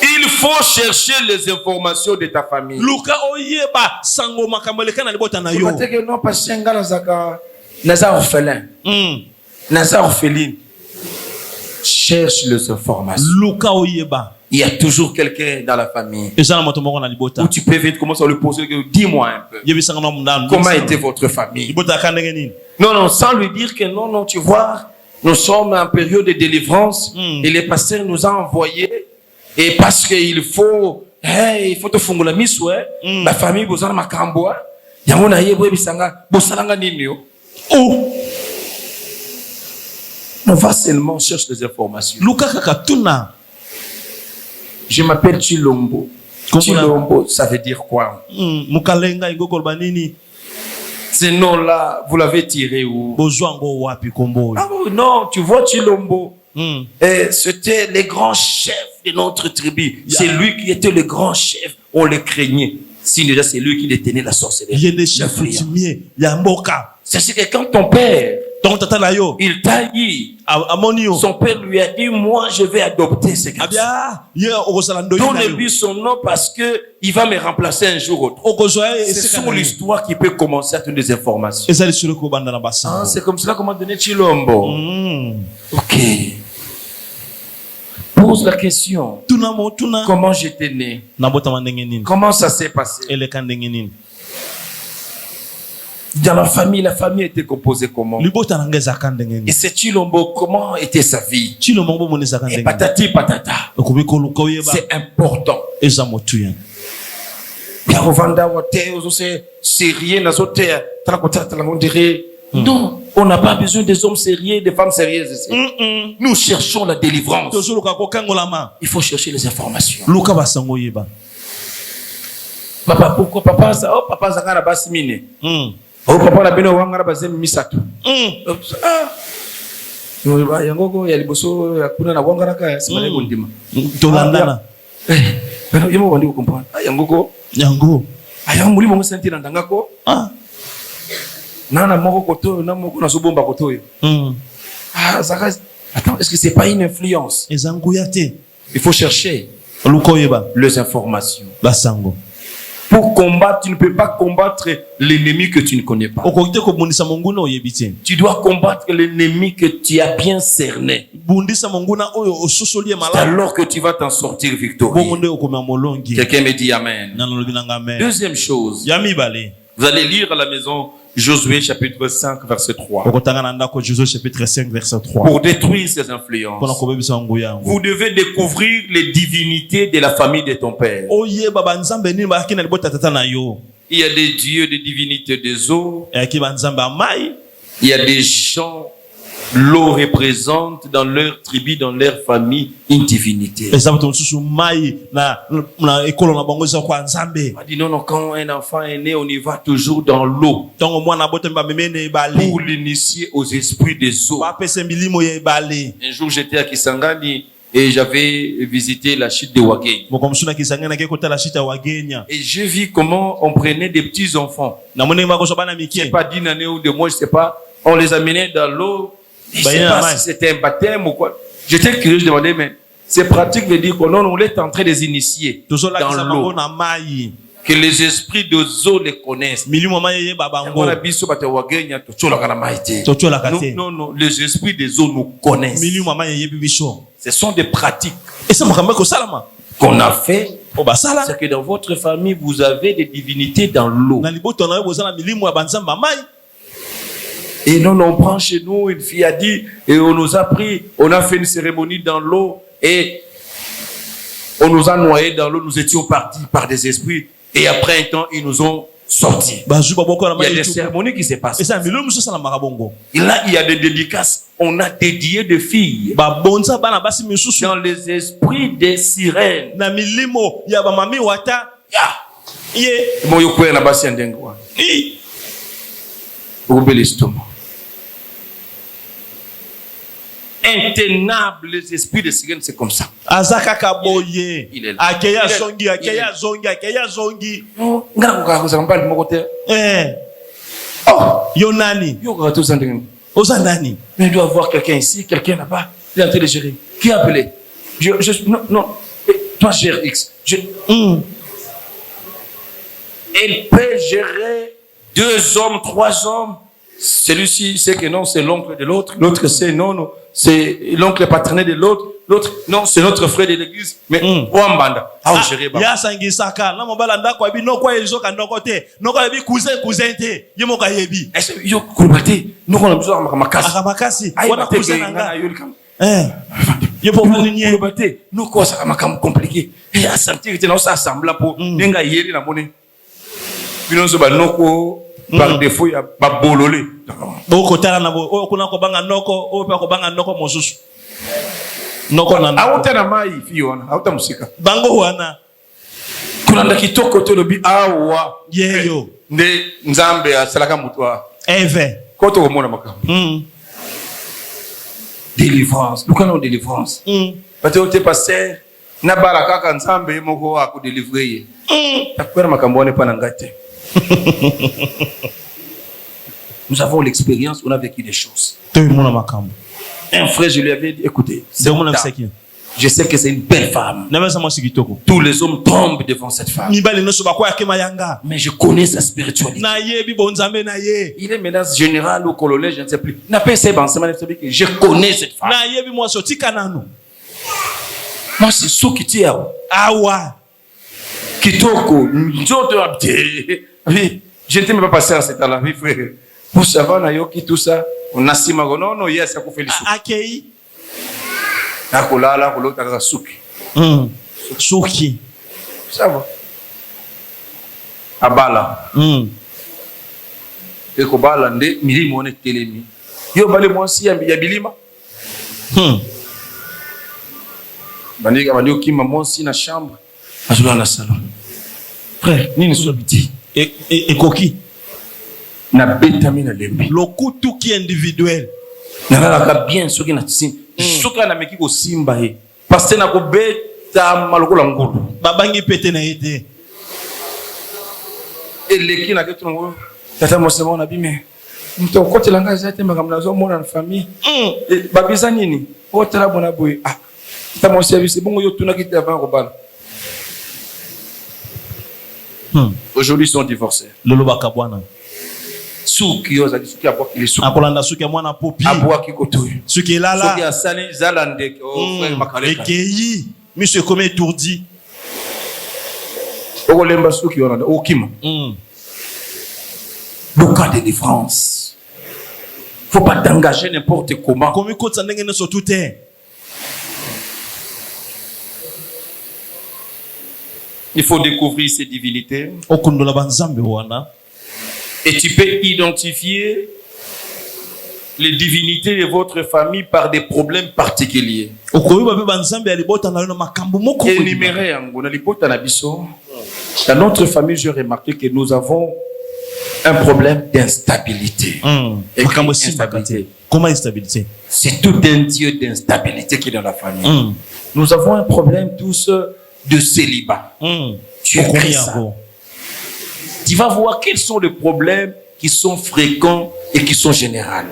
Il faut chercher les informations de ta famille. Luka oyeba sango makamoleka na libota na yo. Peut-être que non parce que ngala zaka naza orphelin. Naza orpheline. Cherche les informations. Luka oyeba. Il y a toujours quelqu'un dans la famille. Où tu peux vite commencer à lui poser, dis-moi un peu. Comment était votre famille? Non, non, sans lui dire que non, non, tu vois, nous sommes en période de délivrance et les pasteurs nous ont envoyés et parce qu'il faut, il faut te faire la mise, la famille, vous avez ma camboa, yamona yebo bisanga, bosalanga ninyo. Oh! On va seulement chercher des informations. Luka kakatuna. Je m'appelle Chilombo. Chilombo, ça veut dire quoi? Ce nom-là, vous l'avez tiré où? Ah non, tu vois Chilombo. C'était le grand chef de notre tribu. C'est lui qui était le grand chef. On le craignait. Sinon, déjà, c'est lui qui détenait la sorcellerie. C'est que quand ton père, il t'a dit, son père lui a dit, moi je vais adopter ce garçon. Donne-lui son nom parce que il va me remplacer un jour ou autre. C'est sur l'histoire qui peut commencer à donner des informations. Ah, c'est comme cela qu'on m'a donné Chilombo. Ok. Pose la question. Comment j'étais né? Comment ça s'est passé? Dans la famille était composée comment? Et c'est Chilombo, comment était sa vie? Et patati patata. C'est important. Non, on n'a pas besoin des hommes sérieux, des femmes sérieuses ici. Nous cherchons la délivrance. Il faut chercher les informations. Papa, pourquoi papa ça? Oh, papa ça n'a pas similé. Oh, papa la beno wangara bazem misatu. Yango ya liboso ya kuna na wangara ka simale kundima. Tolandana. Yemo wandi comprendre. Yango. Ayang muri mo senti na ndangako. Nana moko koto na moko na sobomba koto yo. Zaka attends, est-ce que c'est pas une influence? Il faut chercher les informations. Pour combattre, tu ne peux pas combattre l'ennemi que tu ne connais pas. Tu dois combattre l'ennemi que tu as bien cerné. C'est alors que tu vas t'en sortir victorieux. Quelqu'un me dit Amen. Deuxième chose, vous allez lire à la maison Josué chapitre 5 verset 3. Pour détruire ces influences, vous devez découvrir les divinités de la famille de ton père. Il y a des dieux, des divinités des eaux. Il y a des gens, l'eau représente dans leur tribu, dans leur famille, une divinité. On dit non, quand un enfant est né, on y va toujours dans l'eau pour l'initier aux esprits des eaux. Un jour, j'étais à Kisangani et j'avais visité la chute de Wagenya. Et j'ai vu comment on prenait des petits enfants. Je sais pas d'une année ou de mois, je sais pas. On les amenait dans l'eau. Je ne sais pas si c'était un baptême ou quoi. J'étais curieux, je demandais, mais c'est pratique de dire qu'on est en train de les initier dans l'eau. Que les esprits des eaux les connaissent. Non, les esprits des eaux nous connaissent. Ce sont des pratiques qu'on a fait. C'est que dans votre famille, vous avez des divinités dans l'eau. Et nous, on prend chez nous, une fille a dit, et on nous a pris, on a fait une cérémonie dans l'eau, et on nous a noyés dans l'eau, nous étions partis par des esprits, et après un temps, ils nous ont sortis. Il y a des cérémonies qui se passent. Et là, il y a des dédicaces. On a dédié des filles dans les esprits des sirènes. Intenable, les esprits de sirène, c'est comme ça. Il est là. Mais il doit avoir quelqu'un ici, quelqu'un là-bas. Il est en train de gérer. Qui a appelé? Non. Toi, gère X. Elle peut gérer 2 hommes, 3 hommes. Celui-ci sait que non, c'est l'oncle de l'autre. L'autre sait non, c'est l'oncle paternel de l'autre. L'autre, non, c'est notre frère de l'église. Mais, Wambanda. Ah, gérer. Ya sangisaka. Na mobala ndako abi noko ezoka ndoko te. Noko abi cousin te. Yemoka yebi. Est-ce que yo kulbate? Noko na besoin makasi. Akamakasi. Wana cousin nanga. Yo pour venir kulbate. Noko ça makam compliqué. Et à sentir que non ça assemble pour nenga yeli na moni. Binonzo ba noko par défaut ya ba bololé. Boko tala na bo o kuna ko banga noko o pa ko banga noko mosusu. Noko na auta na mai fiona auta musika bango wana kuna ndakitoko to lobi awa yeyo nde nzambe asalaka mutwa eve koto komona makambo délivrance lukano délivrance pate ote passer na baraka ka nzambe moko akudélivrer ye takwera makambo ne pana ngate. Nous avons l'expérience, on a vécu des choses. Un frère, je lui avais dit, écoutez, je sais que c'est une belle femme. Tous les hommes tombent devant cette femme. Mais je connais sa spiritualité. Il est maintenant général ou colonel, je ne sais plus. Je connais cette femme. Moi, c'est ce qui tient. Kitoko, je ne t'ai même pas passé à cet temps-là, frère. Pour savoir, tout ça, on a si non, yes, à fait le souki. Akei. Akolala, kolota, souki. Souki. Ça va. Abala. Et kobala, nde, mili mone telemi. Yo, bale, moi aussi, yabilima. Bandi, bandi, qui m'a moi aussi, na chambre. Azoula, na salon. Frère, ni ne soit biti. Et coquille. Na betamina lembi. Le coup tout qui est individuel. Na la bien ce qui na sim. Ce qui na meki ko simba he. Parce que na ko beta maloko la ngolo. Babangi pété na été. Et les qui na que ton tata mo sema na bime. Mto kote la ngaza te makamna zo mona na famille. Et babisa nini? Otala bona boy. Ah. Tata mo service bongo yo tuna kiti avant ko bala. Aujourd'hui ils sont divorcés. Lolo bakabwana. Suki yoza suki aboa kile suki. Akolanda suki mwana popi. Aboa kikoto. Suki lala. Suki asali zalande o frère makaleka. Ekeyi, monsieur comme étourdi. Okolemba suki yona okima. Le cas de délivrance. Faut pas t'engager n'importe comment. Comme écoute ça n'engene sur tout est. Il faut découvrir ses divinités. Okundola banzambe wana. Et tu peux identifier les divinités de votre famille par des problèmes particuliers. Énumérer dans notre famille, j'ai remarqué que nous avons un problème d'instabilité. Comment instabilité? C'est tout un dieu d'instabilité qui est dans la famille. Nous avons un problème tous de célibat. Tu es ça. Tu vas voir quels sont les problèmes qui sont fréquents et qui sont généraux.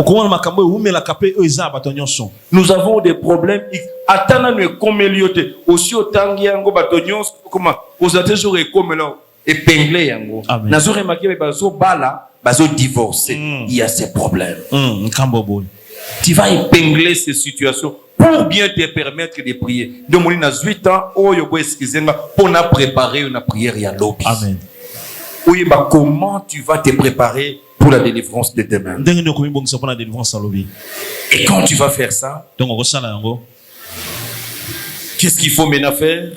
Nous avons des problèmes. Attends, nous comme Eliote. Aussi autant qu'il y a un bâtonnion, comment aux attentions et comme là, épinglé yango. Nous avons remarqué que bazo bala, bazo divorcé. Il y a ces problèmes. Tu vas épingler ces situations pour bien te permettre de prier. Donc, on a 8 ans, oh yo excusez-moi, pour na préparer une prière à l'obéi. Amen. Oui, bah comment tu vas te préparer pour la délivrance de demain? Et quand tu vas faire ça, qu'est-ce qu'il faut maintenant faire?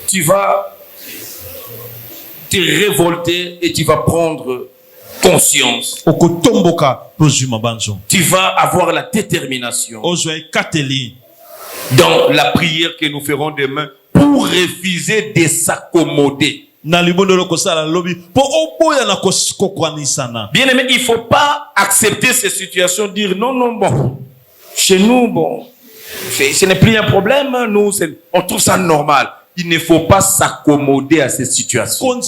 Tu vas te révolter et tu vas prendre conscience. Tu vas avoir la détermination dans la prière que nous ferons demain pour refuser de s'accommoder. Bien aimé, il ne faut pas accepter ces situations, dire non, bon, chez nous, bon, ce n'est plus un problème, nous, on trouve ça normal. Il ne faut pas s'accommoder à ces situations.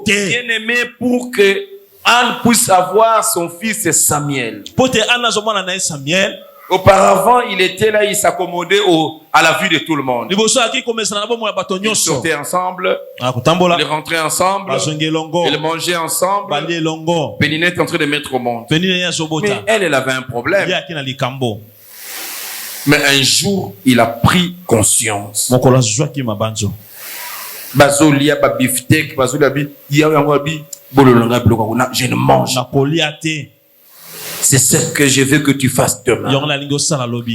Bien aimé, pour que Anne puisse avoir son fils Samuel. Pote Anna zomona na Samuel. Auparavant, il était là, il s'accommodait à la vue de tout le monde. Ils sortaient ensemble, ils rentraient ensemble, ils mangeaient ensemble. Péninette est en train de mettre au monde. Mais elle avait un problème. Mais un jour, il a pris conscience. Je ne mange. C'est ce que je veux que tu fasses demain.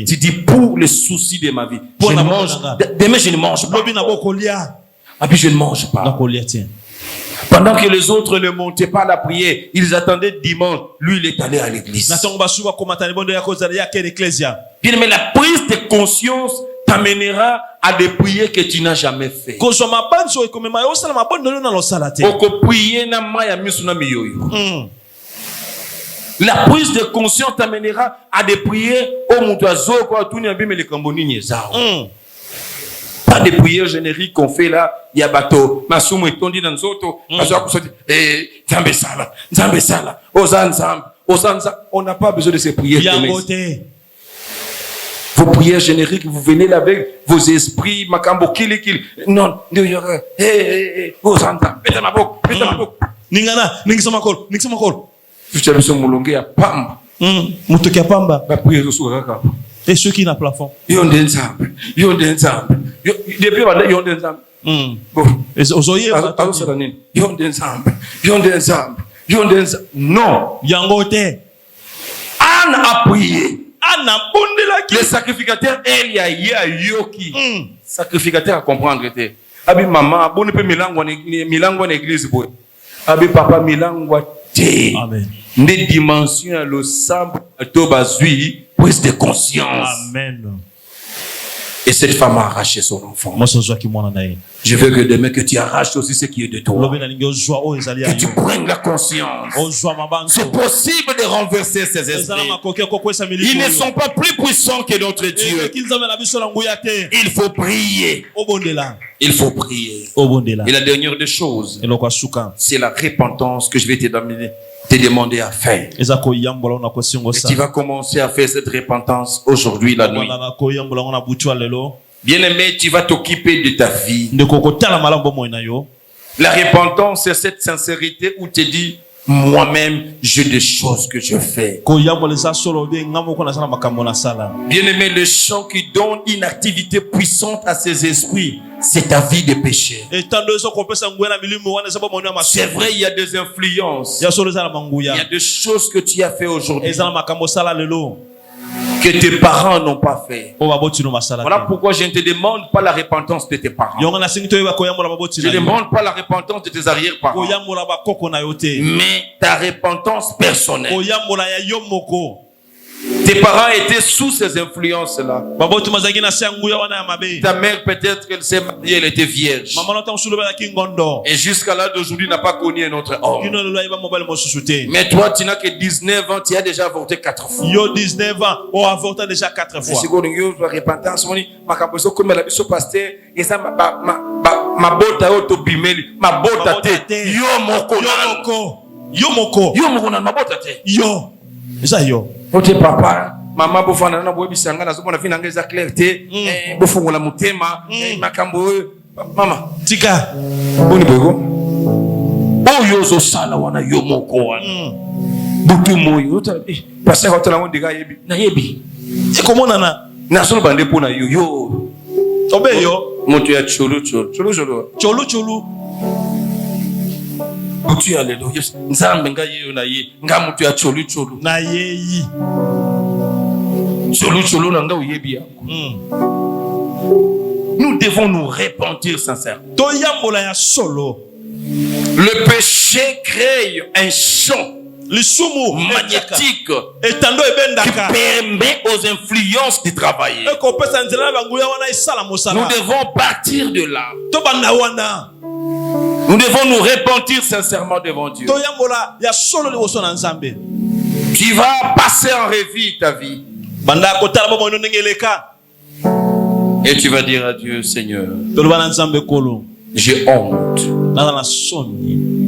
Tu dis pour le souci de ma vie. Je ne mange. Demain, je ne mange pas. Ah, puis je ne mange pas. Pendant que les autres ne montaient pas à la prière, ils attendaient dimanche. Lui, il est allé à l'église. Bien, mais la prise de conscience t'amènera à des prières que tu n'as jamais fait. La prise de conscience t'amènera à des prières pas des prières génériques qu'on fait là. Il y a bateau. Masumu et tondi dans nous autres. On n'a pas besoin de ces prières. Vos prières génériques, vous venez là avec vos esprits, makambo kili. Non, et ceux qui n'ont plafond. Non. Anne a prié. Le sacrificateur, elle y a yoki. Sacrificateur à comprendre. Abi maman, bon ne peut milango en église. Abi papa milango te. Amen. Des dimensions à l'ensemble tobazui prise de conscience. Amen. Et cette femme a arraché son enfant. Je veux que demain que tu arraches aussi ce qui est de toi. Que tu prennes la conscience. C'est possible de renverser ces esprits. Ils ne sont pas plus puissants que notre Dieu. Il faut prier. Il faut prier. Et la dernière des choses, c'est la repentance que je vais te demander à faire. Et tu vas commencer à faire cette repentance aujourd'hui la nuit. Bien-aimé, tu vas t'occuper de ta vie. La repentance, c'est cette sincérité où tu dis, moi-même, j'ai des choses que je fais. Bien-aimé, le chant qui donne une activité puissante à ces esprits, c'est ta vie de péché. C'est vrai, il y a des influences. Il y a des choses que tu as fait aujourd'hui que tes parents n'ont pas fait. Voilà pourquoi je ne te demande pas la repentance de tes parents. Je ne demande pas la repentance de tes arrière-parents. Mais ta repentance personnelle. Tes parents étaient sous ces influences-là. Ta mère, peut-être qu'elle s'est mariée, elle était vierge. Et jusqu'à là d'aujourd'hui, n'a pas connu un autre homme. Mais toi, tu n'as que 19 ans, tu as déjà avorté 4 fois. 19 ans, on a avorté déjà 4 fois. Ote papa, mama bofana na boyebi sanga na zomona fina ngeza clarté, bofungola mutema, makambo mama tika. Boni boyko. Oyo zo sala wana yo moko wana. Butu moyo ota parce que otala wondiga yebi. Na yebi. Ekomona na solo bande pona yo. Obeyo moto ya cholo. Tu as les deux. Nzambe nga yeyo na ye nga mutu ya cholu na yeyi cholu na nga uyebi yako. Nous devons nous repentir sincèrement. Le péché crée un champ magnétique qui permet aux influences de travailler. Nous devons partir de là. Nous devons nous repentir sincèrement devant Dieu. Tu vas passer en revue ta vie. Et tu vas dire à Dieu, Seigneur, J'ai honte.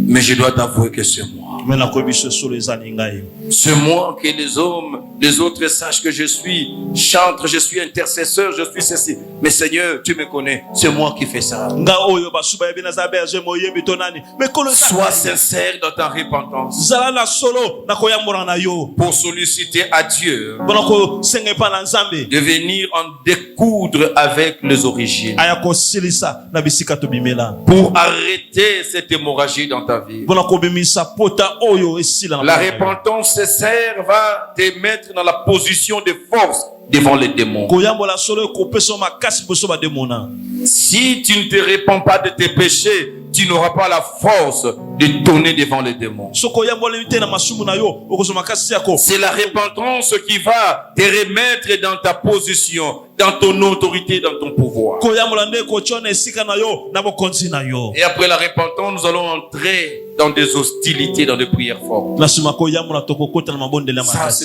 Mais je dois t'avouer que c'est moi. C'est moi que les hommes, les autres sachent que je suis chantre, je suis intercesseur, je suis ceci. Mais Seigneur, tu me connais. C'est moi qui fais ça. Sois sincère dans ta repentance. Pour solliciter à Dieu de venir en découdre avec les origines. Pour arrêter cette hémorragie dans ta vie. La repentance sincère va te mettre dans la position de force devant les démons. Si tu ne te répands pas de tes péchés, tu n'auras pas la force de donner devant les démons. C'est la repentance qui va te remettre dans ta position, dans ton autorité, dans ton pouvoir. Et après la repentance, nous allons entrer dans des hostilités, dans des prières fortes. Ça, c'est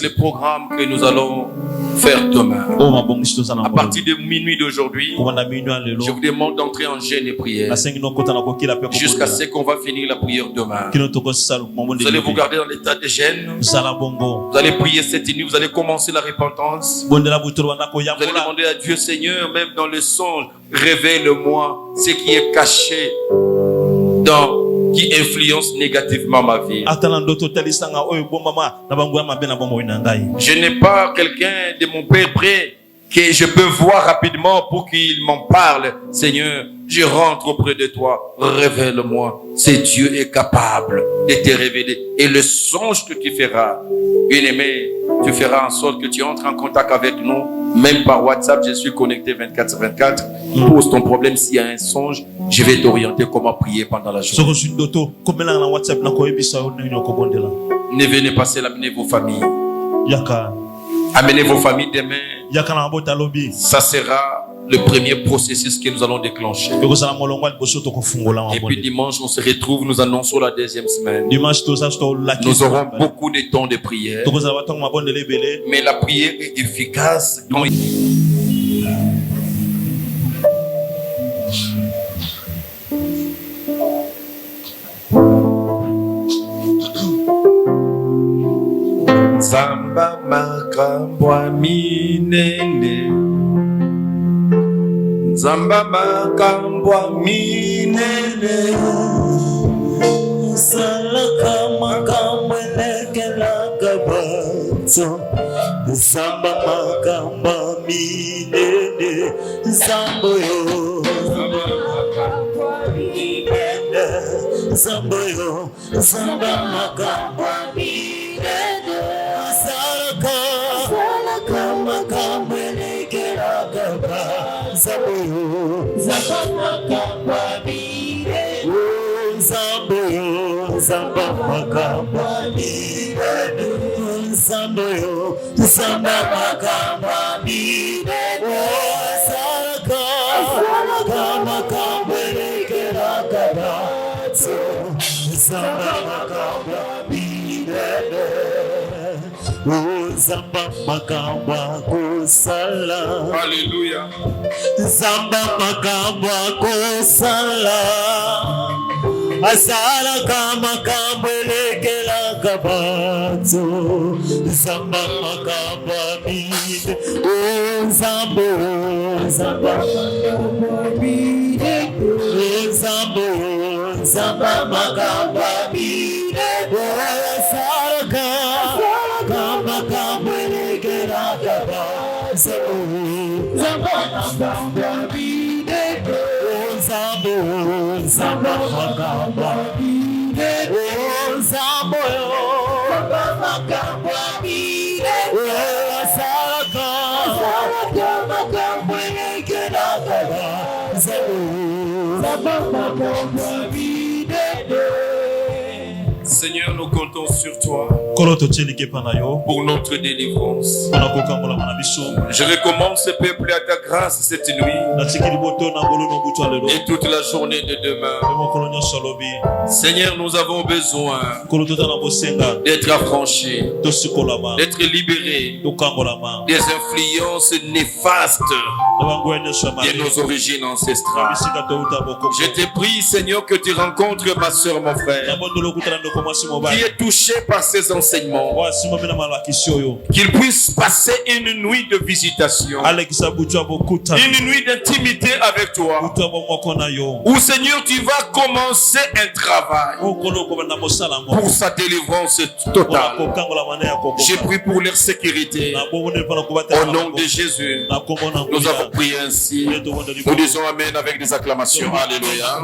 le programme que nous allons faire demain. À partir de minuit d'aujourd'hui, je vous demande d'entrer en jeûne et prière jusqu'à ce qu'on va finir la prière demain. Vous allez vous garder dans l'état de jeûne. Vous allez prier cette nuit. Vous allez commencer la repentance. Vous allez demander à Dieu, Seigneur, même dans le songe, révèle-moi ce qui est caché qui influence négativement ma vie. Je n'ai pas quelqu'un de mon père près que je peux voir rapidement pour qu'il m'en parle. Seigneur, je rentre auprès de toi. Révèle-moi. C'est Dieu est capable de te révéler. Et le songe que tu feras, bien-aimé, tu feras en sorte que tu entres en contact avec nous. Même par WhatsApp, je suis connecté 24/24. Pose ton problème s'il y a un songe. Je vais t'orienter comment prier pendant la journée. Ne venez pas seul, amenez vos familles. Amenez vos familles demain. Ça sera le premier processus que nous allons déclencher. Et puis dimanche, on se retrouve, nous annonçons la deuxième semaine. Nous aurons beaucoup de temps de prière. Mais la prière est efficace. Zamba makambwa minene, Zamba makambwa minene, Salaka makambwa lekela gabato, Zamba makambwa minene, Zamboyo, Zamboyo, Zamba makambwa minene. Zamba makamba kusala. Alléluia. Zamba makamba kusala. Asala kama kambelekela kabato. Zamba makamba bide. Oh Zambo, Zamba makamba bide. Oh Zambo, Zamba makamba bide. Oh Asala kama kambelekela kabato. Zamba makamba bide. Oh Zambo, Zamba makamba bide. Oh Zambo, Zamba makamba bide. Oh Asaka makamba lekela kabato. Zamba makamba bide. Seigneur, nous comptons sur toi pour notre délivrance. Je recommande ce peuple à ta grâce cette nuit et toute la journée de demain. Seigneur, nous avons besoin d'être affranchis, d'être libérés des influences néfastes et nos origines ancestrales. Je te prie, Seigneur, que tu rencontres ma soeur, mon frère, qui est touché par ces enseignements, qu'il puisse passer une nuit de visitation, une nuit d'intimité avec toi, où, Seigneur, tu vas commencer un travail pour sa délivrance totale. J'ai pris pour leur sécurité. Au nom de Jésus, nous avons prié ainsi. Nous disons Amen avec des acclamations. Alléluia.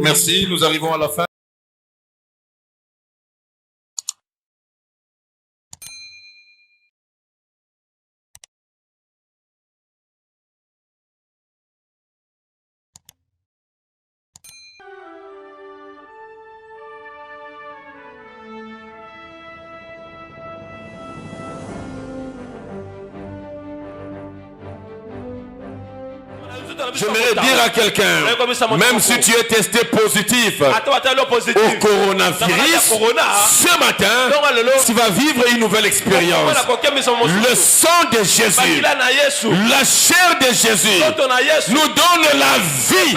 Merci, nous arrivons à la fin. J'aimerais dire à quelqu'un, même si tu es testé positif au coronavirus, ce matin, tu vas vivre une nouvelle expérience. Le sang de Jésus, la chair de Jésus nous donne la vie.